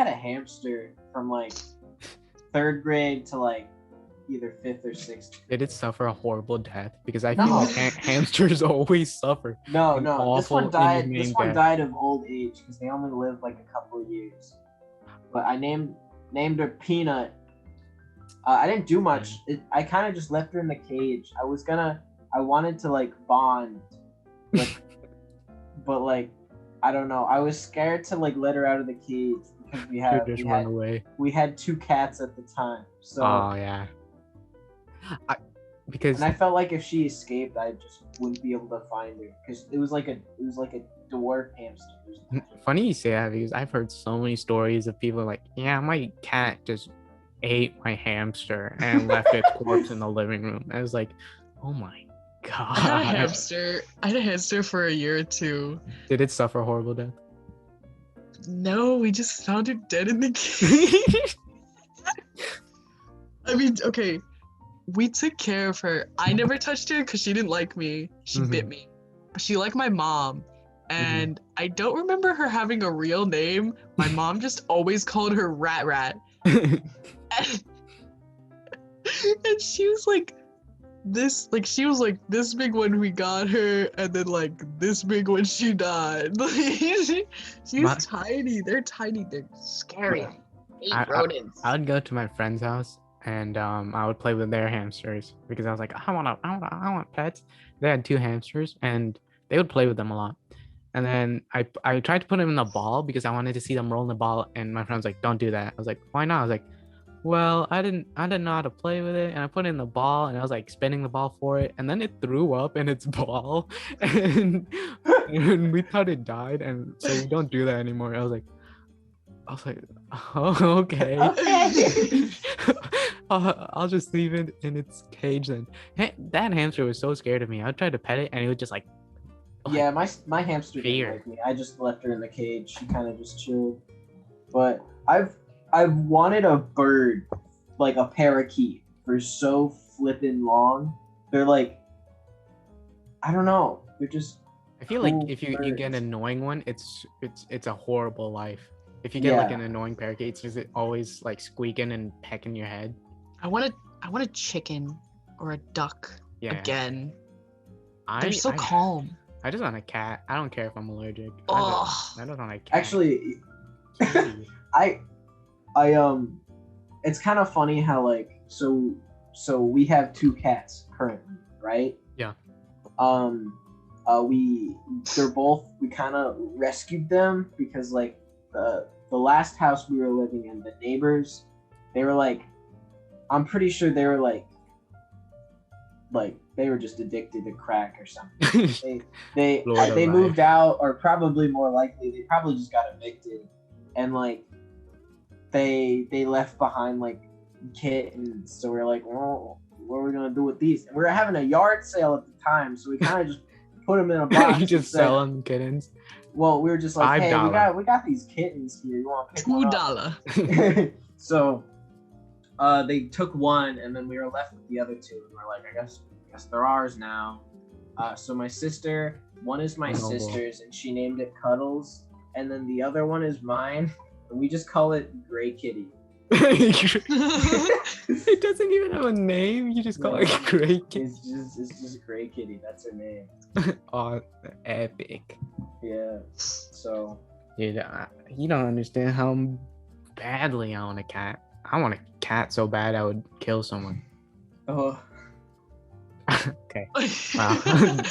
a hamster from like 3rd grade to like either 5th or 6th. Did it suffer a horrible death? Because I feel No. like hamsters always suffer. No, An this awful one died. This inhumane one death. died of old age because they only lived like a couple of years. But I named named her Peanut. I didn't do much. I kind of just left her in the cage. I wanted to like bond, but like, I don't know. I was scared to like let her out of the cage because Run away. we had 2 cats at the time. So Oh yeah. Because and I felt like if she escaped, I just wouldn't be able to find her because it was like a dwarf hamster. funny you say that because I've heard so many stories of people like, yeah, my cat just ate my hamster and left its corpse in the living room. I was like, oh my god. I had a hamster for a year or 2. Did it suffer a horrible death? No, we just found it dead in the cage. I mean, okay, we took care of her. I never touched her because she didn't like me. She bit me. But she liked my mom. And I don't remember her having a real name. My mom just always called her Rat Rat. And she was like she was like this big when we got her, and then like this big when she died. She's tiny. They're tiny. They're scary. I hate rodents. I would go to my friend's house and I would play with their hamsters because I was like, I want pets. They had 2 hamsters and they would play with them a lot. And then I tried to put them in the ball because I wanted to see them roll in the ball, and my friend was like, don't do that. I was like, why not? I was like, well, I didn't know how to play with it, and I put it in the ball and I was like spinning the ball for it, and then it threw up in its ball and we thought it died, and so we don't do that anymore. I was like, oh, okay. I'll just leave it in its cage then. That hamster was so scared of me. I tried to pet it and it was just like, yeah, my hamster didn't like me. I just left her in the cage. She kind of just chilled. But I've wanted a bird, like a parakeet, for so flippin' long. They're like, I don't know. They're just. I feel like if you get an annoying one, it's a horrible life. If you get like an annoying parakeet, it's just always like squeaking and pecking your head. I want a chicken or a duck again. They're so calm. I just want a cat. I don't care if I'm allergic. Oh. I just want a cat. Actually, I it's kind of funny how like so we have 2 cats currently, right? Yeah. We kind of rescued them because like the last house we were living in, the neighbors, they were like, I'm pretty sure they were like they were just addicted to crack or something. they moved out, or probably more likely they probably just got evicted, and like they left behind like kittens. So we were like, well, what are we gonna do with these? And we were having a yard sale at the time, so we kind of just put them in a box. You just selling kittens? Well, we were just like, hey, $5. we got these kittens here. You want to pick $2? So they took one, and then we were left with the other 2, and we're like, I guess they're ours now. So one is my sister's, and she named it Cuddles, and then the other one is mine, and we just call it Gray Kitty. It doesn't even have a name. You just call it Gray Kitty. It's just Gray Kitty. That's her name. Oh, epic. Yeah. So. Dude, you don't understand how badly I want a cat. I want a cat so bad I would kill someone. Oh. Okay. Wow.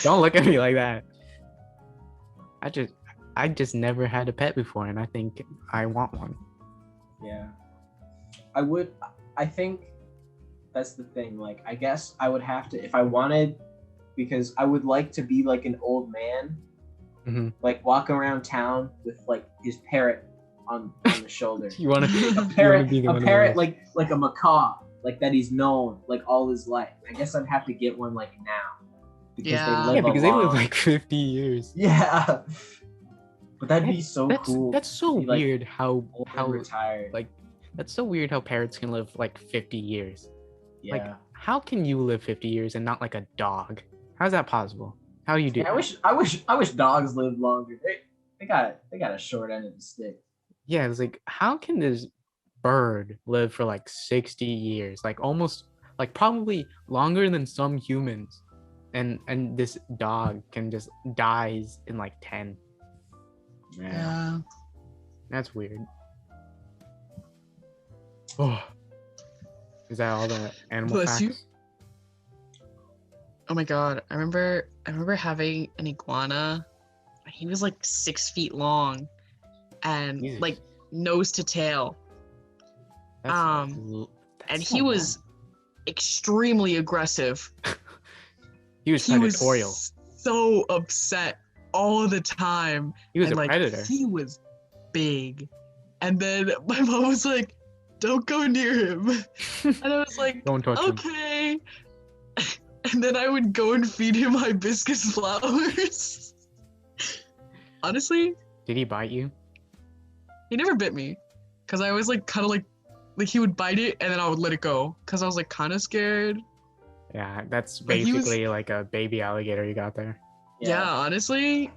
Don't look at me like that. I just never had a pet before, and I think I want one. Yeah. I think that's the thing. Like, I guess I would have to, if I wanted, because I would like to be like an old man, like walk around town with like his parrot on the shoulder. You want to a parrot like a macaw, like that he's known like all his life. I guess I'd have to get one like now because they live like 50 years. Yeah. But that'd be so cool. That's so weird how retired. Like that's so weird how parrots can live like 50 years. Yeah. Like how can you live 50 years and not like a dog? How's that possible? How do you do that? I wish dogs lived longer. They got a short end of the stick. Yeah, it's like how can this bird live for like 60 years? Like almost like probably longer than some humans. And this dog can just dies in like 10. Yeah. That's weird. Oh, is that all the animal Bless you. facts? Oh my god, I remember having an iguana. He was like 6 feet long, and Jesus. like nose to tail. That's, And that's he so was extremely aggressive. long. He was He predatorial. was so upset all the time. He was and a like predator. he was big. And then my mom was like, "Don't go near him." And I was like, Don't touch him. "Okay." And then I would go and feed him hibiscus flowers. Honestly, Did he bite you? he never bit me, cause I was like kind of like he would bite it and then I would let it go, cause I was like kind of scared. Yeah, that's But he was- basically like a baby alligator you got there. Yeah, honestly,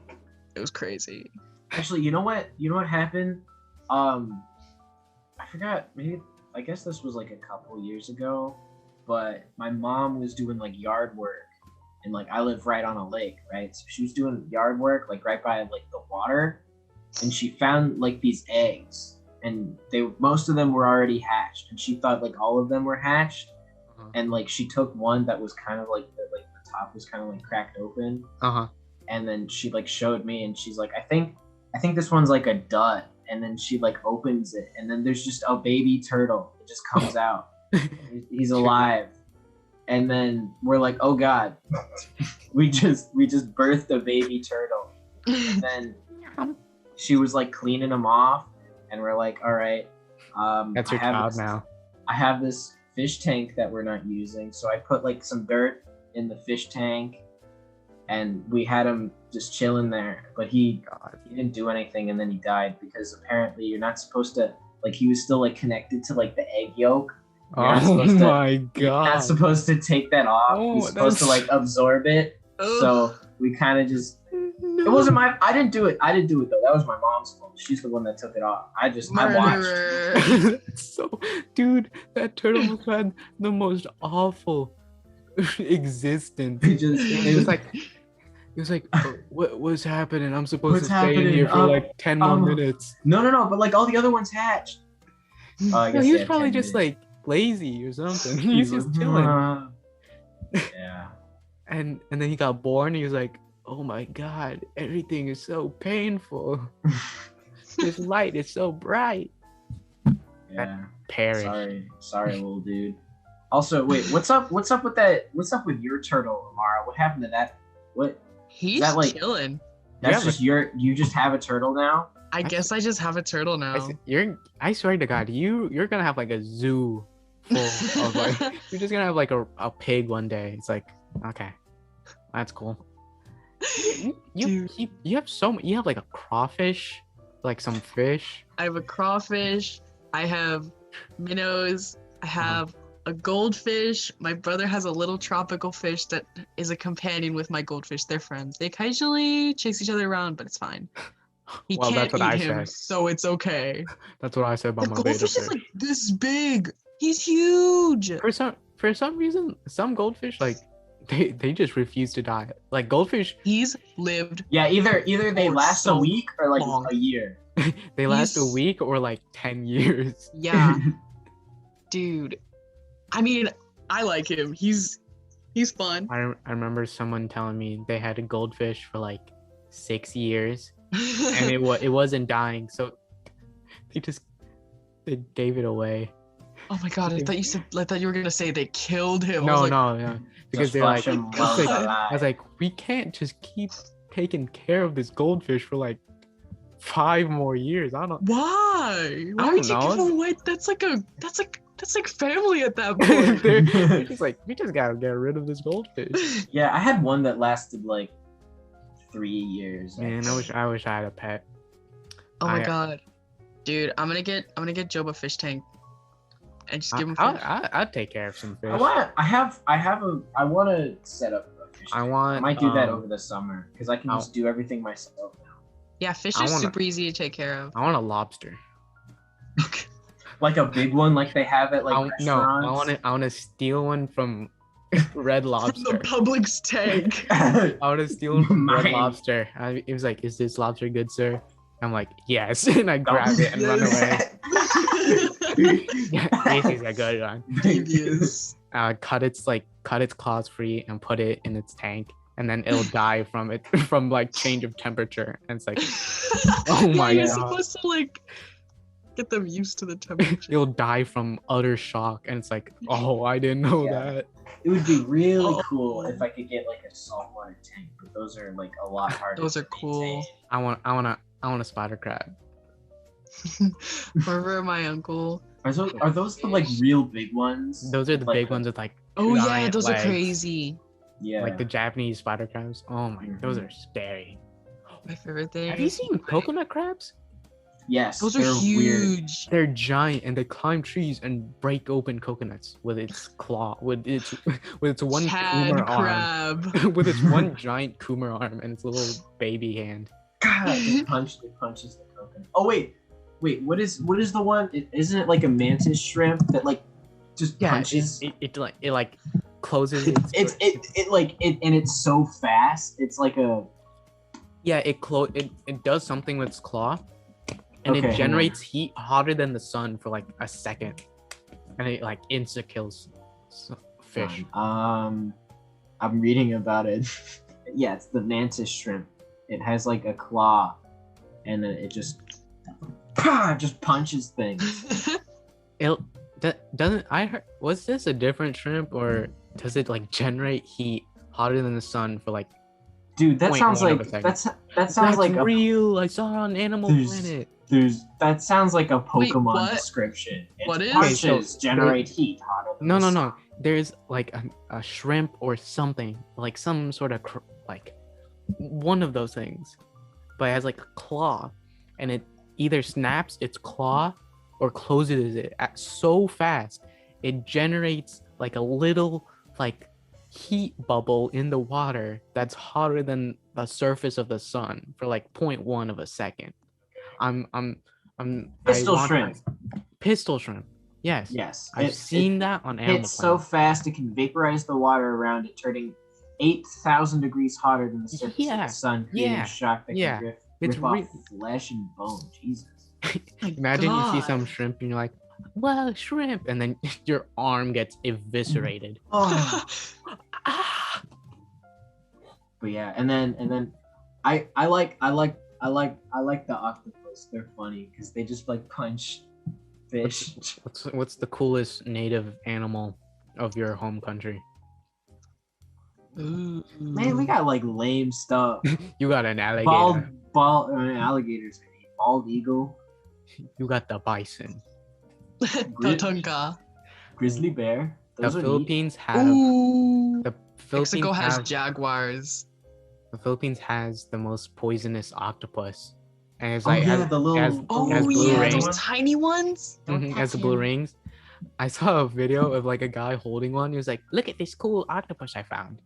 it was crazy. Actually, you know what? You know what happened? I forgot. Maybe I guess this was like a couple years ago, but my mom was doing like yard work, and like I live right on a lake, right? So she was doing yard work like right by like the water, and she found like these eggs, and most of them were already hatched, and she thought like all of them were hatched, and like she took one that was kind of like the top was kind of like cracked open, and then she like showed me, and she's like, I think this one's like a dud. And then she like opens it, and then there's just a baby turtle. It just comes out. He's alive. And then we're like, oh god, we just birthed a baby turtle. And then she was like cleaning him off, and we're like, all right, That's your child now. I have this fish tank that we're not using, so I put like some dirt in the fish tank, and we had him just chilling there, but he didn't do anything, and then he died because apparently you're not supposed to, like, he was still like connected to like the egg yolk. Oh my You're not god. supposed to take that off. Oh, You're supposed to that's- like absorb it. So we kind of just, it wasn't I didn't do it though. That was my mom's fault. She's the one that took it off. I watched. Murderer. So, dude, that turtle must have had the most awful existence. It was like, "Oh, what's happening? I'm supposed What's to stay in happening? here for like 10 more minutes. No, but like all the other ones hatched. I No, guess he they was had probably 10 just minutes. like lazy or something. He's just chilling. Yeah. And then he got born. He was like, oh my god, everything is so painful. This light is so bright. Yeah. Perish. Sorry, little dude. Also, wait, what's up with that? What's up with your turtle, Amara? What happened to that? What? He's that, like- chilling. That's Yeah, just you just have a turtle now? I guess I just have a turtle now. I swear to God, you're gonna have like a zoo full of like you're just gonna have like a pig one day. It's like, okay, that's cool. You have like a crawfish, like some fish. I have a crawfish. I have minnows. I have a goldfish. My brother has a little tropical fish that is a companion with my goldfish. They're friends. They occasionally chase each other around, but it's fine. He Well, can't that's what eat I him, said. so it's okay. That's what I said about The my goldfish beta is fish. like this big. He's huge. For some reason, some goldfish like they just refuse to die. Like goldfish, He's lived. Yeah, either they For last so a week or like long. a year. they last a He's- week or like 10 years. Yeah, dude. I mean, I like him. He's fun. I remember someone telling me they had a goldfish for like 6 years and it wasn't dying, so they gave it away. Oh my god! I thought you were gonna say they killed him. I No, was like, no, because Just they're like, flush 'em it's while like- he's I alive. was like, we can't just keep taking care of this goldfish for like 5 more years. I don't. Why? Why I are we don't taking know. him away? That's like family at that point. they're just like, we just gotta get rid of this goldfish. Yeah, I had one that lasted like 3 years. Man, I wish I had a pet. Oh my I- god, dude! I'm gonna get Job a fish tank, and just give him fish. I'd take care of some fish. I want to set up a fish tank. I might do that over the summer because I can I'll- just do everything myself now. Yeah, fish I are wanna- super easy to take care of. I want a lobster. Like a big one, like they have at like restaurants. I want to steal one from Red From Lobster. the Publix tank. I want to steal one from Red Mine. Lobster. It was like, is this lobster good, sir? I'm like, yes, and I grab it and run away. Yeah, Casey's a good one. Devious. Cut its claws free and put it in its tank, and then it'll die from it from like change of temperature. And it's like, oh Yeah, my you're God. supposed to like get them used to the temperature. It'll die from utter shock, and it's like, oh, I didn't know Yeah. that. It would be really Oh. cool if I could get like a saltwater tank, but those are like a lot harder. Those to are cool. maintain. I want a spider crab. Remember my uncle? Are those the like real big ones? Those are the Like, big ones with like Oh yeah, giant those legs. are crazy. Yeah. Like the Japanese spider crabs. Oh my, those Mhm. are scary. My favorite thing. Have you seen coconut crabs? Yes. Those they're are weird. huge. They're giant and they climb trees and break open coconuts with its claw, with its one Tad Kumar crab. arm, with its one giant Kumar arm and its little baby hand. God, it punches the coconut. Oh wait. What is the one? Isn't it like a mantis shrimp that like just punches? It like closes. And it's so fast. It's like a it does something with its claw, and Okay, it hang generates heat hotter than the sun for like a second, and it like insta kills fish. I'm reading about it. Yeah, it's the mantis shrimp. It has like a claw, and then it just punches things. Doesn't I heard, was this a different shrimp, or does it like generate heat hotter than the sun for like Dude, that sounds 0.1 of like a second? that sounds like a real. I saw it on Animal There's- Planet. that sounds like a Wait, Pokemon what? description. It What is? punches Okay, so generate heat hotter than No, the no, sun. no. There's like a shrimp or something, like some sort of like one of those things, but it has like a claw, and it either snaps its claw or closes it at so fast it generates like a little like heat bubble in the water that's hotter than the surface of the sun for like 0.1 of a second. I'm Pistol I want shrimp. Pistol shrimp. Yes. Yes. I've seen that on Animal Hits so Planet. fast it can vaporize the water around it, turning 8,000 degrees hotter than the surface of Yeah, the sun, creating yeah, shock that yeah. can rip It's off re- flesh and bone. Jesus. Imagine you see some God. shrimp and you're like, well, shrimp, and then your arm gets eviscerated. Oh. Ah! But yeah, and then I like the octopus. They're funny because they just like punch fish. What's the coolest native animal of your home country? Ooh. Man, we got like lame stuff. You got an alligator. Alligators. I mean, bald eagle, You got the bison. Tatanka. grizzly bear. The Those are neat. Philippines have Ooh. the Philippines Mexico has have- jaguars. the Philippines has the most poisonous octopus, and it's Oh like yeah, has- the little. has- Oh has blue yeah, rings. those tiny ones. Don't Mhm, has the touch blue him. rings. I saw a video of like a guy holding one. He was like, "Look at this cool octopus I found."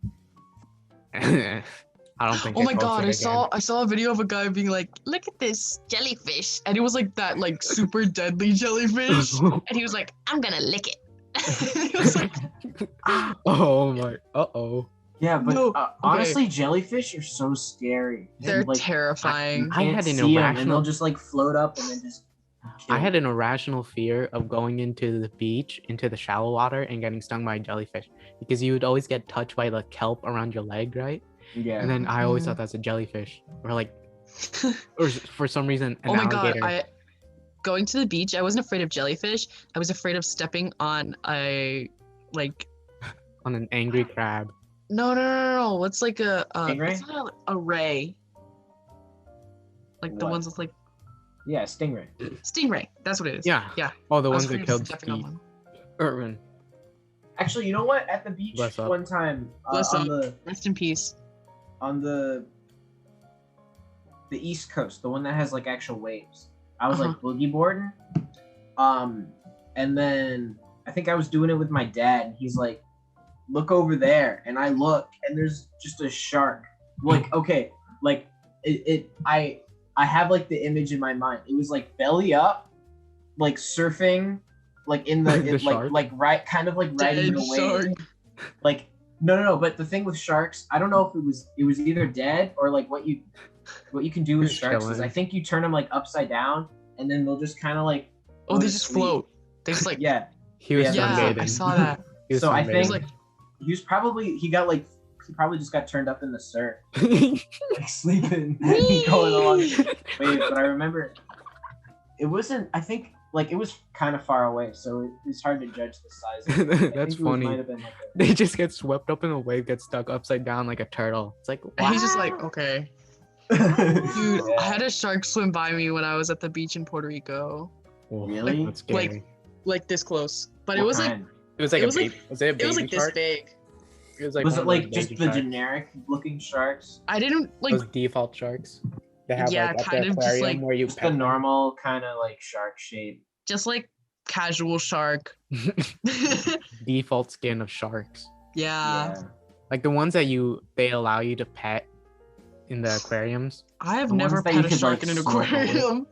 I don't think. Oh they my god, posted I saw a video of a guy being like, "Look at this jellyfish," and it was like that like super deadly jellyfish, again. and he was like, "I'm gonna lick it." It was like, Oh my. Uh-oh. Yeah, but No, okay. honestly, jellyfish are so scary. they're And, like, terrifying. I you had can't an see 'em, and irrational- they'll just like float up and then just. I had an irrational fear of going into the beach, into the shallow water, and getting stung by a jellyfish, because you would always get touched by the kelp around your leg, right? Yeah. And then I always Mhm. thought that's a jellyfish, or like, or for some reason an Oh my god, alligator. going to the beach, I wasn't afraid of jellyfish. I was afraid of stepping on a like On an angry crab. no. What's like a Stingray? it's not a ray. Like the What? ones with like Yeah, stingray. stingray. That's what it is. Yeah. Yeah. Oh, the I was ones that afraid of killed stepping on Steve. one. Irwin. Actually, you know what? At the beach Bless up. one time, Bless on up. the Rest in peace. on the East Coast, the one that has like actual waves. I was like boogie boarding, and then I think I was doing it with my dad. And he's like, "Look over there," and I look, and there's just a shark. Like, okay, like I have like the image in my mind. It was like belly up, like surfing, like in the, The it, shark? like right, kind of like riding Dead the wave. shark. Like no, but the thing with sharks, I don't know if it was either dead or like what you can do with Just sharks is chilling. I think you turn them like upside down and then they'll just kind of like Oh, go they to just sleep. float. They just like Yeah. He was Yeah, yeah, sunbathing. I saw that. He was So I sunbathing. think like he probably just got turned up in the surf, like sleeping, going along. Wait, but I remember it wasn't. I think like it was kind of far away, so it's hard to judge the size. Of it. I That's think it funny. might have been like They just get swept up in a wave, get stuck upside down like a turtle. It's like, and he's just like, wow. okay. a, Dude, Yeah. I had a shark swim by me when I was at the beach in Puerto Rico. Oh, Really? That's scary. Like, like this close. But What it was like kind? it was like it a was like- baby. Was it a baby it was like this shark? big. It was like Was one it of like those just baby the sharks. generic looking sharks? I didn't like Those default sharks. They have Yeah, like at kind the of just, aquarium like, where you Just the pet them. normal kind of like shark shape. just like casual shark. Default skin of sharks. Yeah. Like the ones that they allow you to pet in the aquariums. I have The never ones that you pet a could, shark like, in an snuggle with. aquarium.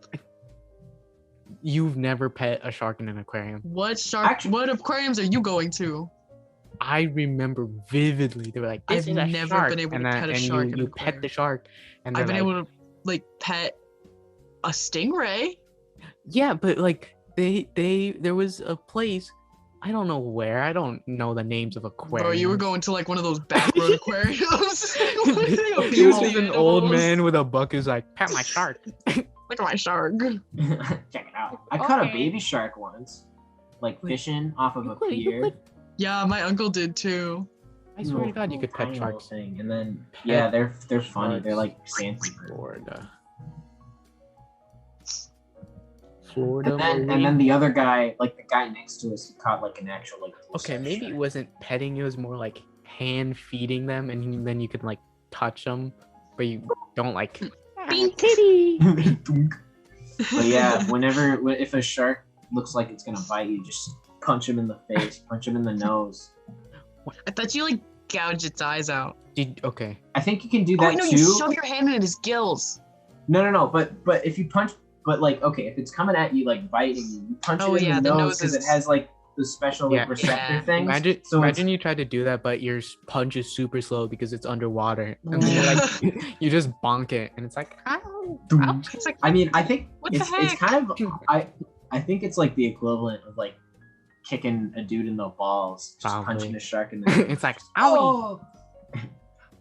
You've never pet a shark in an aquarium. What shark? Actually- What aquariums are you going to? I remember vividly. They were like, "This I've is a never shark," been able to and then, pet a and shark you, in you an pet the aquarium. shark, and I've they're been like, able to like pet a stingray. yeah, but like there was a place, I don't know where, I don't know the names of aquariums. Bro, you were going to like one of those back road aquariums. He was just an old man with a bucket, who's like, "Pet my shark." Look at my shark. Check it out. I caught a Okay. baby shark once, like fishing off of a You could- you pier. could- Yeah, my uncle did too. I swear to God, you could pet Tiny little sharks. thing. And then Pet yeah, they're funny. They're sharks. like sandpaper. Florida. And then the other guy, like the guy next to us, he caught like an actual like. Okay, full-size maybe it shark. wasn't petting, it was more like hand feeding them, and then you could like touch them, but you don't like. Bink. Kitty. But yeah, if a shark looks like it's gonna bite you, just punch him in the face, punch him in the nose. I thought you like gouge its eyes out. Okay. I think you can do Oh that wait, no, too. you shove your hand in his gills. No. But if you punch, but like okay, if it's coming at you like biting you, you punch Oh, it in yeah, the the nose nose because it is- has like the special Yeah. like receptor Yeah. things. Imagine, So it's- imagine you try to do that, but your punch is super slow because it's underwater, and then you're like, you just bonk it, and it's like, ow, ouch. It's like I mean, I think What the it's heck? kind of I think it's like the equivalent of like kicking a dude in the balls, just Probably. punching a shark in the nose. It's like, owie. Oh.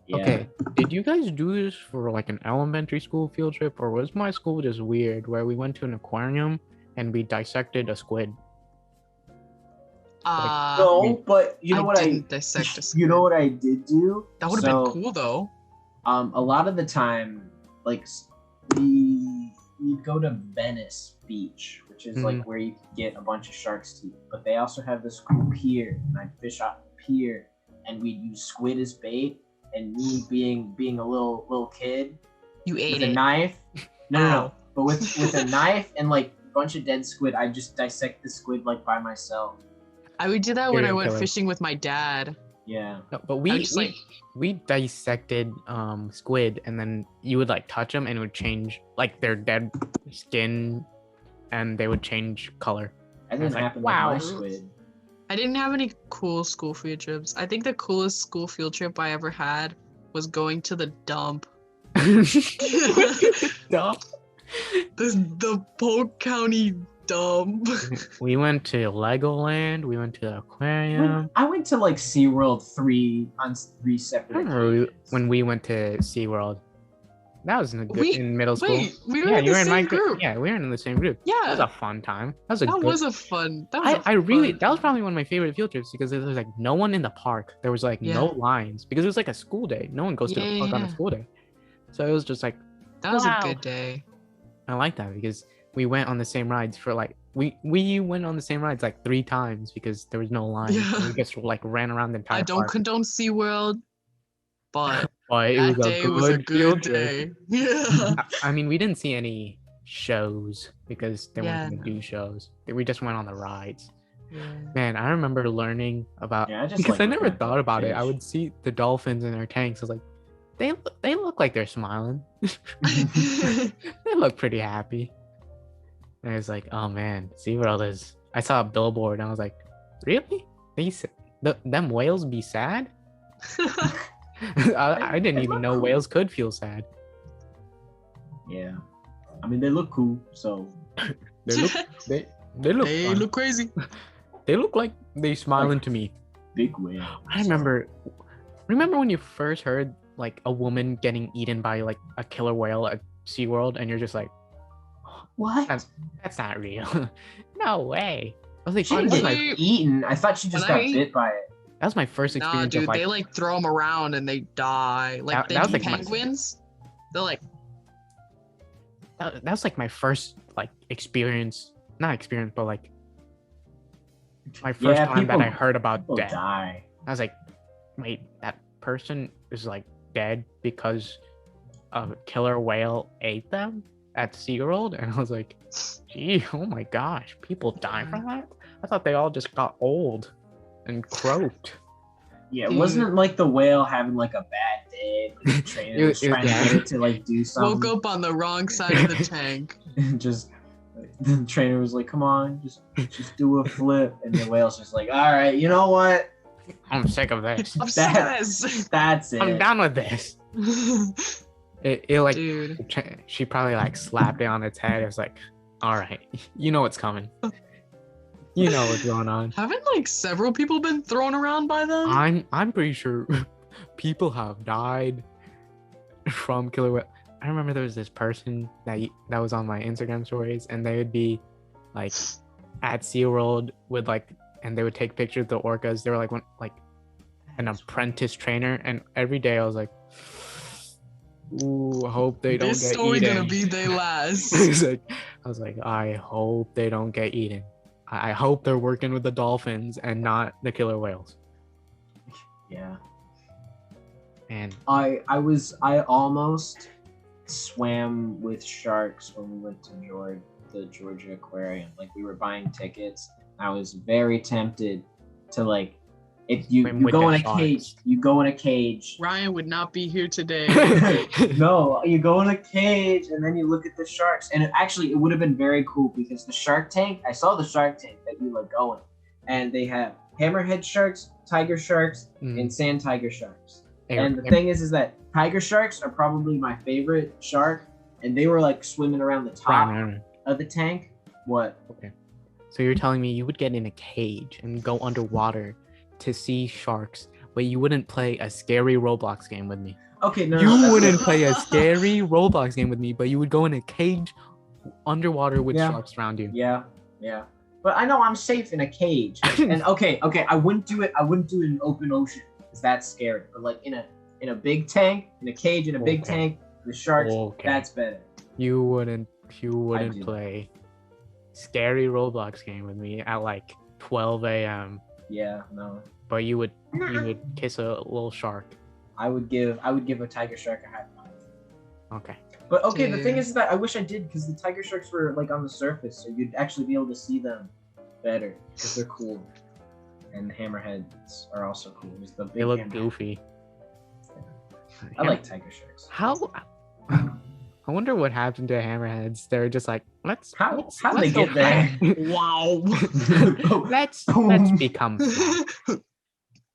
Yeah. Okay, did you guys do this for like an elementary school field trip, or was my school just weird where we went to an aquarium and we dissected a squid? No, but you know what didn't dissect a you know squid. what I did do? That would have So, been cool though. A lot of the time, like we'd go to Venice Beach, which is like where you can get a bunch of sharks to eat. But they also have this cool pier, and I'd fish off the pier, and we'd use squid as bait. And me being a little kid You ate with a it. knife. No. Oh. But with a knife and like a bunch of dead squid, I just dissect the squid like by myself. I would do that when I Serial went killer. fishing with my dad. Yeah. No, but I we would just, like- we dissected squid, and then you would like touch them, and it would change like their dead skin, and they would change color. That didn't like, happen wow. with my squid. I didn't have any cool school field trips. I think the coolest school field trip I ever had was going to the dump. Dump. The Polk County dump. We went to Legoland. We went to the aquarium. I went to like SeaWorld three I separate remember occasions. when we went to SeaWorld. That was in middle school. Wait, we were Yeah, in you the were in my same group. Yeah, we were in the same group. That was Yeah, a fun time. That was a that good. was a fun. That was I really fun. that was probably one of my favorite field trips because there was like no one in the park. There was like no Yeah. lines because it was like a school day. No one goes to the park on a Yeah. school day. So it was just like That was Wow. a good day. I like that because we went on the same rides for like we went on the same rides like 3 times because there was no line. Yeah. We just like ran around the entire I don't park. condone SeaWorld, but But it that was day a was a good good field trip. day. Yeah. I mean, we didn't see any shows because they Yeah, weren't gonna do shows. We just went on the rides. Yeah. Man, I remember learning about Yeah, I just because like I never looking at thought about it. I fish. would see the dolphins in their tanks. I was like, they look like they're smiling. They look pretty happy. And I was like, oh man, SeaWorld is. I saw a billboard and I was like, really? Them whales be sad? I didn't even know whales could feel sad. Yeah. I mean, they look cool, so They look, they, They look They fun. look crazy. They look like they smiling to me. Big whale. I remember when you first heard like a woman getting eaten by like a killer whale at SeaWorld, and you're just like, What? that's not real. No way. I was like, She didn't that was get my, eaten. I thought she just got bit by it. that was my first Nah, experience dude, of like, they like throw them around and they die. Like That was, the like, my- penguins. They're like, that was like my first like experience, not experience, but like my first time that I heard about People death. die. I was like, wait, that person is like dead because a killer whale ate them at SeaWorld? And I was like, gee, oh my gosh, people die from that? I thought they all just got old and croaked. Yeah, Dude. wasn't it like the whale having like a bad day? Like, the trainer was trying to get it to like do something. woke up on the wrong side of the tank. Just the trainer was like, "Come on, just do a flip," and the whale's just like, "All right, you know what? I'm sick of this. I'm sick of this. That's it." I'm done with this. It like, Dude. she probably like slapped it on its head. It was like, all right, you know what's coming. You know what's going on. Haven't like several people been thrown around by them? I'm pretty sure people have died from killer whale. I remember there was this person that was on my Instagram stories, and they would be like at SeaWorld with like, and they would take pictures of the orcas. They were like an apprentice trainer, and every day I was like, ooh, I hope they don't This get story eaten. gonna be they last. I was like, I hope they don't get eaten. I hope they're working with the dolphins and not the killer whales. Yeah. And I almost swam with sharks when we went to the Georgia Aquarium. Like, we were buying tickets. I was very tempted to like, if you Swim with go the in a cage, sharks. you go in a cage. Ryan would not be here today. No, you go in a cage and then you look at the sharks. And it would have been very cool because the shark tank, I saw the shark tank that you like going, and they have hammerhead sharks, tiger sharks, and sand tiger sharks. And the thing is that tiger sharks are probably my favorite shark, and they were like swimming around the top Right. of the tank. What? Okay. So you're telling me you would get in a cage and go underwater to see sharks, but you wouldn't play a scary Roblox game with me. Okay, no, You that's wouldn't not- play a scary Roblox game with me, but you would go in a cage underwater with Yeah. sharks around you. Yeah, yeah. But I know I'm safe in a cage. And okay, I wouldn't do it. I wouldn't do it in open ocean because that's scary. But like in a big tank, in a cage, in a big Okay. tank, with sharks, Okay. that's better. You wouldn't do. play scary Roblox game with me at like 12 a.m. Yeah, no. But you would kiss a little shark. I would give a tiger shark a high five. Okay. But okay, the thing Dude. is that I wish I did because the tiger sharks were like on the surface, so you'd actually be able to see them better because they're cool. And the hammerheads are also cool. There's the big They look hammerhead. goofy. I like tiger sharks. How? I wonder what happened to hammerheads. They're just like, let's How'd they let's go get there? back. Wow. let's Boom. become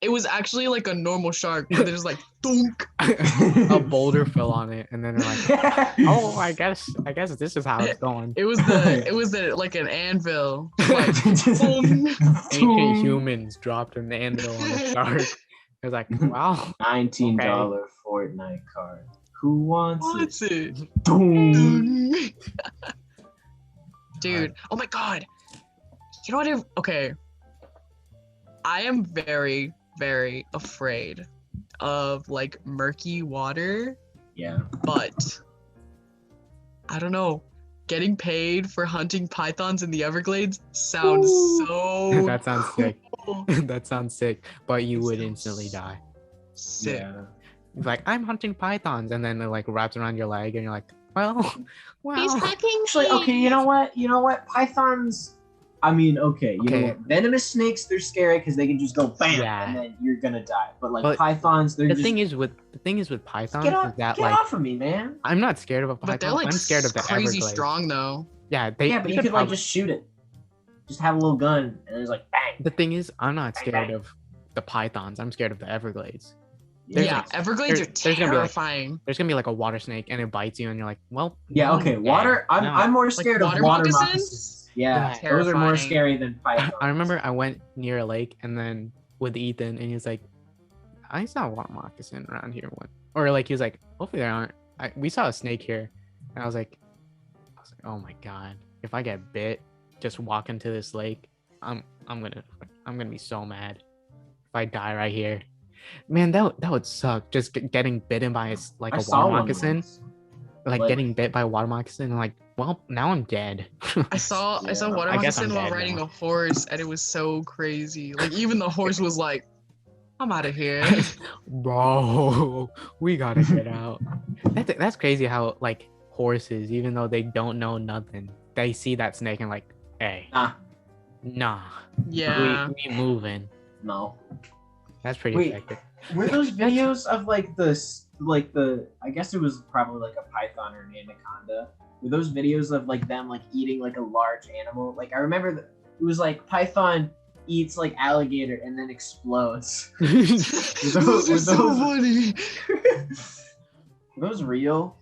It was actually like a normal shark, but they're just like thunk. a boulder fell on it, and then they're like, oh, I guess this is how it's going. It was like an anvil. Like, boom. Ancient humans dropped an anvil on a shark. It was like, wow. $19 Fortnite card. Who wants What's it? it? Boom. Dude, oh my god. You know what? Okay. I am very, very afraid of like murky water, Yeah. but I don't know. Getting paid for hunting pythons in the Everglades sounds so That sounds sick. cool. That sounds sick. But you would instantly die. Sick. Yeah. It's like, I'm hunting pythons, and then it like wraps around your leg, and you're like, well. Actually, okay, you know what? Pythons. I mean, okay, you know what? Venomous snakes, they're scary because they can just go bam, Yeah. and then you're gonna die. But like But pythons, they're The just thing is with pythons get off, is that get like off of me, man. I'm not scared of a python. But they're like I'm scared of the crazy Everglades. strong though. Yeah, Yeah, but you could like just shoot it. Just have a little gun, and it's like bang. The thing is, I'm not Bang, scared bang. of the pythons. I'm scared of the Everglades. Yeah, Everglades are there's gonna be like terrifying. there's gonna be like a water snake and it bites you and you're like, well, Yeah, now okay. I'm Water. dead. I'm Now- I'm more scared of water water moccasins? moccasins. Yeah, Yeah. those are more Terrifying. scary than pythons. I remember I went near a lake and then with Ethan and he was like, I saw a water moccasin around here one, or like he was like, hopefully there aren't. We saw a snake here, and I was like, oh my god, if I get bit, just walk into this lake, I'm gonna be so mad if I die right here. Man, that would suck. Just getting bitten by like I a saw water one moccasin, once. like Like- getting bit by a water moccasin. And like, well, now I'm dead. I saw Yeah. water I guess I'm moccasin while dead riding now. a horse, and it was so crazy. Like even the horse was like, "I'm out of here." Bro, we gotta get out. That's crazy how like horses, even though they don't know nothing, they see that snake and like, hey, nah, Yeah. we moving. No. That's pretty Wait. effective. Were those videos of like the I guess it was probably like a python or an anaconda. Were those videos of like them like eating like a large animal? Like I remember it was like python eats like alligator and then explodes. Those are were so those- funny. Were those real?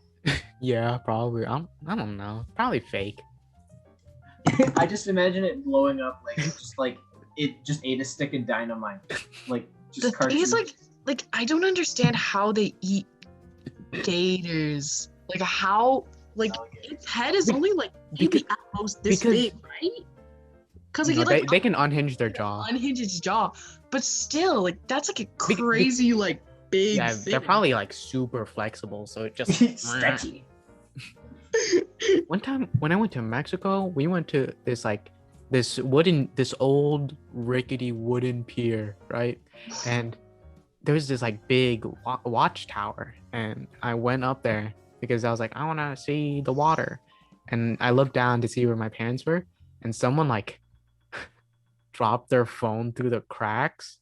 Yeah, probably. I don't know. Probably fake. I just imagine it blowing up like it just ate a stick of dynamite. Like just The thing is, cartoon. like I don't understand how they eat gators. Like how, like Alligator. its head is only like maybe Because- at most this because- big, right? Because like No, it like they can unhinge their jaw. unhinge its jaw, but still, like that's like a be- crazy like big. Yeah, thing. they're probably like super flexible, so it just Sketchy. One time when I went to Mexico, we went to this old rickety wooden pier, right? And there was this like big watchtower, and I went up there because I was like, I want to see the water, and I looked down to see where my parents were, and someone like dropped their phone through the cracks,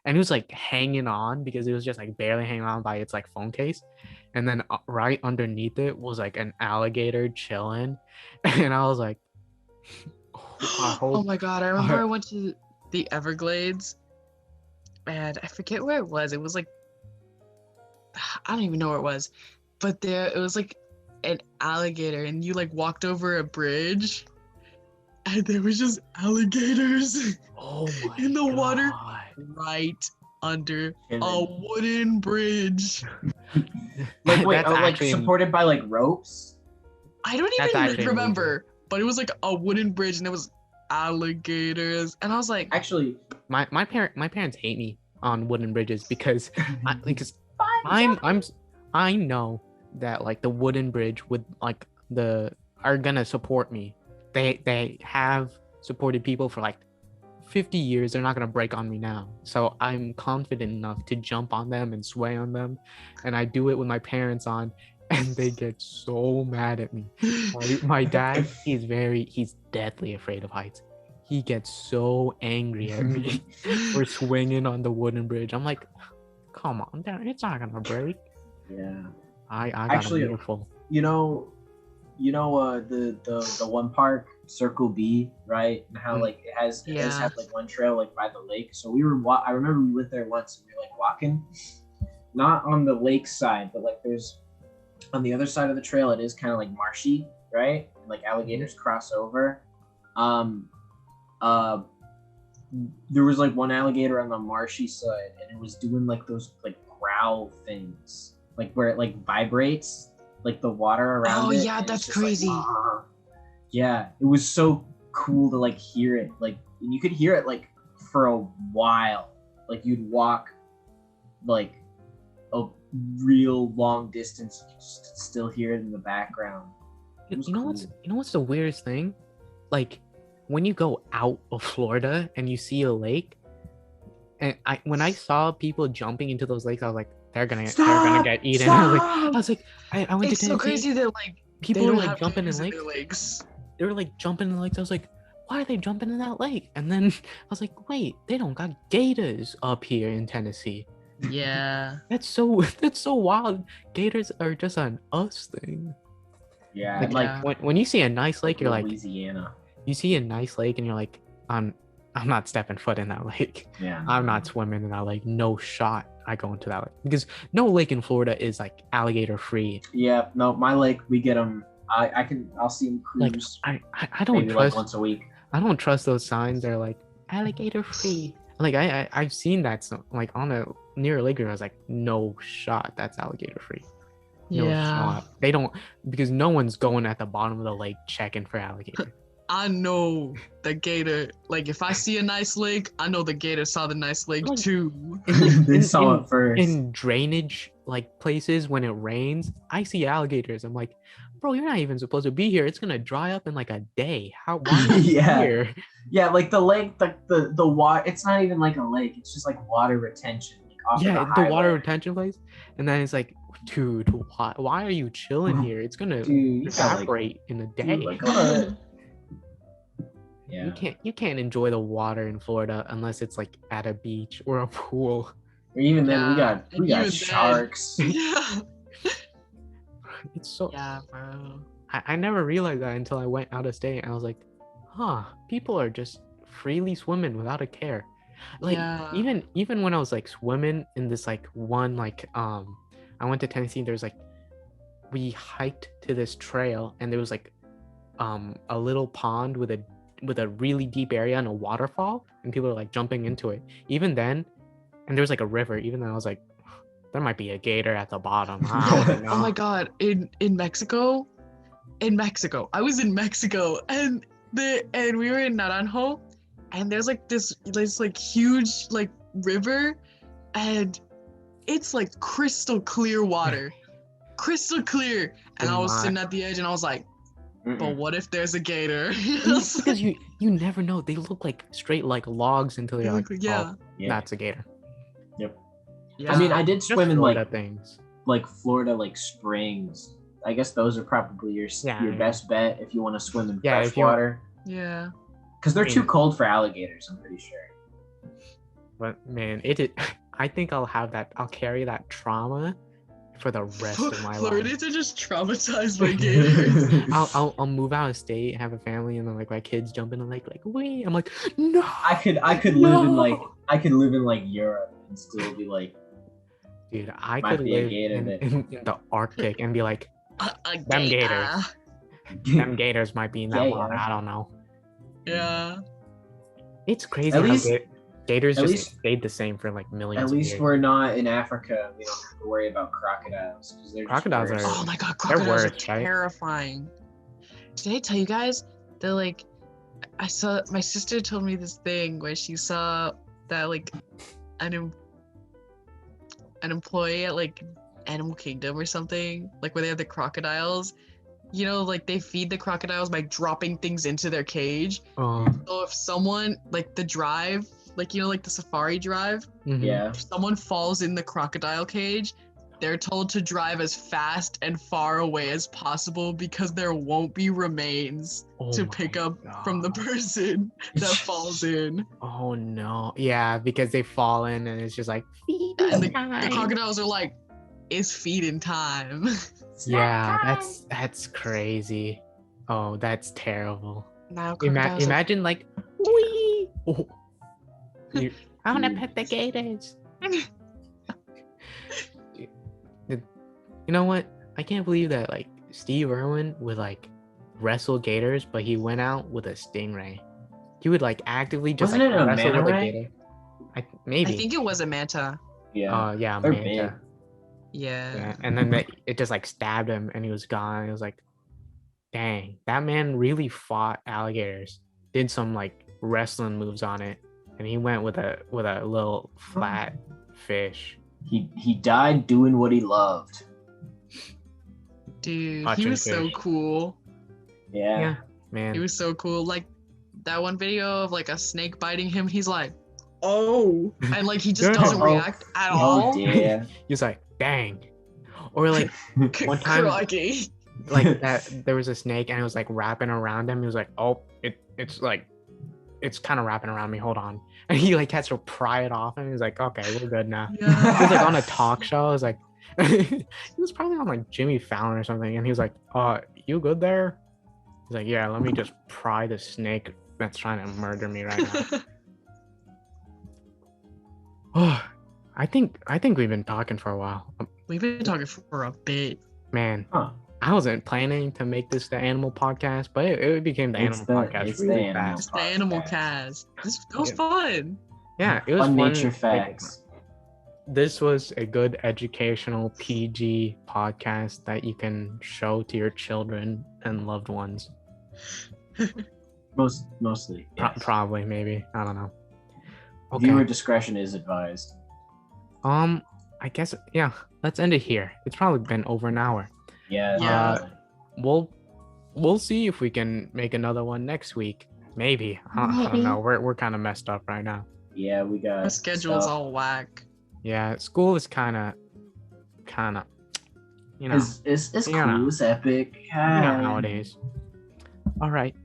and it was like hanging on because it was just like barely hanging on by its like phone case. And then right underneath it was like an alligator chilling. And I was like, I Oh hope my god, I remember I went to the Everglades and I forget where it was. It was like I don't even know where it was. But there it was like an alligator and you like walked over a bridge and there was just alligators oh my in the water. God. right under And a then- wooden bridge. Like wait, That's like actually- supported by like ropes? I don't That's even actually remember, but it was like a wooden bridge and there was alligators and I was like, Actually, My parents hate me on wooden bridges because I know that like the wooden bridge would like are gonna support me. They have supported people for like 50 years. They're not gonna break on me now. So I'm confident enough to jump on them and sway on them. And I do it with my parents on, and they get so mad at me. My dad, he's deathly afraid of heights. He gets so angry at me for swinging on the wooden bridge. I'm like, come on, it's not gonna break. yeah. I got Actually, a beautiful. You know the one park Circle B, right? And how like it does Yeah. have like one trail like by the lake. So we were I remember we went there once and we were like walking, not on the lake side, but like there's on the other side of the trail. It is kind of like marshy, right? And, like alligators cross over. There was like one alligator on the marshy side, and it was doing like those like growl things, like where it like vibrates, like the water around Oh, it. yeah, and it's that's just, like, crazy. "Ah." Yeah, it was so cool to like hear it, like, and you could hear it like for a while. Like you'd walk like a real long distance, you could just still hear it in the background. It was You know cool. what's the weirdest thing? Like when you go out of Florida and you see a lake, and when I saw people jumping into those lakes, I was like, they're gonna get eaten. I was like, I went it's to so Tennessee. crazy that like People they were don't like have jumping in gators lakes. their lakes. They were like jumping in the lakes. I was like, why are they jumping in that lake? And then I was like, wait, they don't got gators up here in Tennessee. Yeah. That's so wild. Gators are just an us thing. Yeah, Like, and, like Yeah. when you see a nice lake, you're like, Louisiana. you see a nice lake and you're like, I'm not stepping foot in that lake. Yeah. I'm not swimming in that lake. No shot. I go into that lake because no lake in Florida is like alligator free. Yeah. No, my lake, we get them. I'll see them Like cruise I don't maybe trust. like once a week. I don't trust those signs. They're like alligator free. Like I've seen that like on a near a lake. I was like, no shot. That's alligator free. No Yeah. shot. They don't because no one's going at the bottom of the lake checking for alligator. I know the gator. Like, if I see a nice lake, I know the gator saw the nice lake Like- too. They saw it first. In drainage like places when it rains, I see alligators. I'm like, bro, you're not even supposed to be here. It's gonna dry up in like a day. Why are you Yeah. here? Yeah, like the lake, the water. It's not even like a lake. It's just like water retention. Like off Yeah, of the the water highway. retention place. And then it's like, dude, why are you chilling here? It's gonna Dude, you got, like, evaporate in a day. dude, like, go to- yeah. You can't enjoy the water in Florida unless it's like at a beach or a pool. Or even then, we Yeah, got and even then- sharks. Yeah. It's so Yeah, bro. I never realized that until I went out of state and I was like, huh, people are just freely swimming without a care. Like Yeah. even when I was like swimming in this like one like I went to Tennessee, there's like we hiked to this trail and there was like a little pond with a really deep area and a waterfall and people are like jumping into it. Even then, and there was like a river, even then I was like, there might be a gator at the bottom. I don't know. Oh my god, in Mexico, I was in Mexico and we were in Naranjo and there's like this like huge like river and it's like crystal clear water. Crystal clear. And I was sitting at the edge and I was like, but what if there's a gator? It's because you never know. They look like straight like logs until you're like, yeah. oh, Yeah. that's a gator. Yep. Yeah. I mean, I did Just swim in Florida like things. Florida like springs. I guess those are probably your Yeah. best bet if you want to swim in Yeah, fresh if you- water. Yeah. Because they're I too mean- cold for alligators. I'm pretty sure. But man, I think I'll have that. I'll carry that trauma for the rest of my life. Floridians are just traumatized by gators. I'll move out of state, have a family, and then like my kids jump in the lake, like wee. I'm like, no. I could live in like No. Europe and still be like, Dude, I Might could be a live gator in, that- in the Arctic and be like, A Them gator. gators. them gators might be in that Yeah, water. yeah. I don't know. Yeah. It's crazy At how least- gators at just least- stayed the same for like millions at of least years. we're not in Africa. We don't have to worry about crocodiles. 'Cause they're just Crocodiles worse. are- Oh my god, They're crocodiles worse, are right? terrifying. Did I tell you guys that like I saw my sister told me this thing where she saw that like an employee at like Animal Kingdom or something, like where they have the crocodiles. You know, like they feed the crocodiles by dropping things into their cage. So if someone like the drive, like you know, like the safari drive, Mhm. Yeah. if someone falls in the crocodile cage, they're told to drive as fast and far away as possible because there won't be remains Oh to my pick up from the God. person that falls in. Oh no. Yeah, because they fall in and it's just like And the time. crocodiles are like, it's feeding time. Yeah, that's crazy. Oh, that's terrible. Now crocodiles are- Imagine like wee. Oh. I want to Dude. pet the gators. You know what? I can't believe that like Steve Irwin would like wrestle gators, but he went out with a stingray. He would like actively just Wasn't like it a wrestle manta with a ray? gator. I Maybe. think it was a manta. Yeah. Yeah, They're manta. big. Yeah. Yeah, and then it just like stabbed him and he was gone. It was like, dang, that man really fought alligators. Did some like wrestling moves on it, and he went with a little flat fish. He died doing what he loved. Dude, he Watching was so fish. cool. Yeah. Yeah, man. He was so cool. Like that one video of like a snake biting him, he's like, oh, and like he just Yeah. doesn't Oh. react at all. Oh dear. He was like, dang. Or like one time- Crikey. like that there was a snake and it was like wrapping around him. He was like, oh, it's like it's kind of wrapping around me. Hold on. And he like has to pry it off and he was like, okay, we're good now. He was like on a talk show. I was like, he was probably on like Jimmy Fallon or something. And he was like, you good there? He's like, yeah, let me just pry the snake that's trying to murder me right now. Oh, I think we've been talking for a while. We've been talking for a bit. Man, Huh. I wasn't planning to make this the animal podcast, but it became the It's animal the- podcast it's the really animal fast. It's the animal Podcast. cast. That was Yeah. fun. Yeah, it was Fun fun. nature facts. This was a good educational PG podcast that you can show to your children and loved ones. Mostly. Yes. Probably, maybe. I don't know. Okay. Viewer discretion is advised. I guess yeah. Let's end it here. It's probably been over an hour. Yeah. Yeah. definitely. We'll see if we can make another one next week. Maybe. I don't know. We're kind of messed up right now. Yeah, we got Our schedule's stuff. all whack. Yeah, school is kind of, you know, It's you cool. know. It's epic. you know how it is. All right.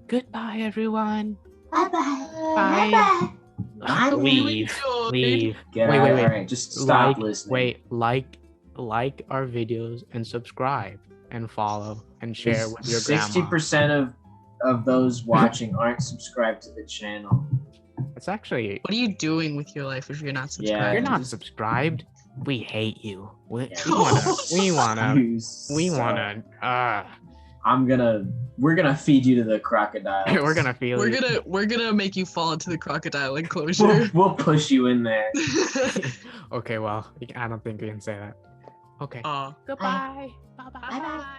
Goodbye, everyone. Bye-bye. Bye. Bye. Leave. Leave. Get Wait, out. wait, wait. All right, just stop listening. Like our videos and subscribe and follow and share with your grandma. 60% of those watching aren't subscribed to the channel. It's actually, What are you doing with your life if you're not if subscribed? you're not just- subscribed, we hate you. We You wanna. We're gonna feed you to the crocodiles. We're gonna feel you. We're gonna make you fall into the crocodile enclosure. We'll push you in there. Okay, well, I don't think we can say that. Okay. Aw. Goodbye. Bye bye.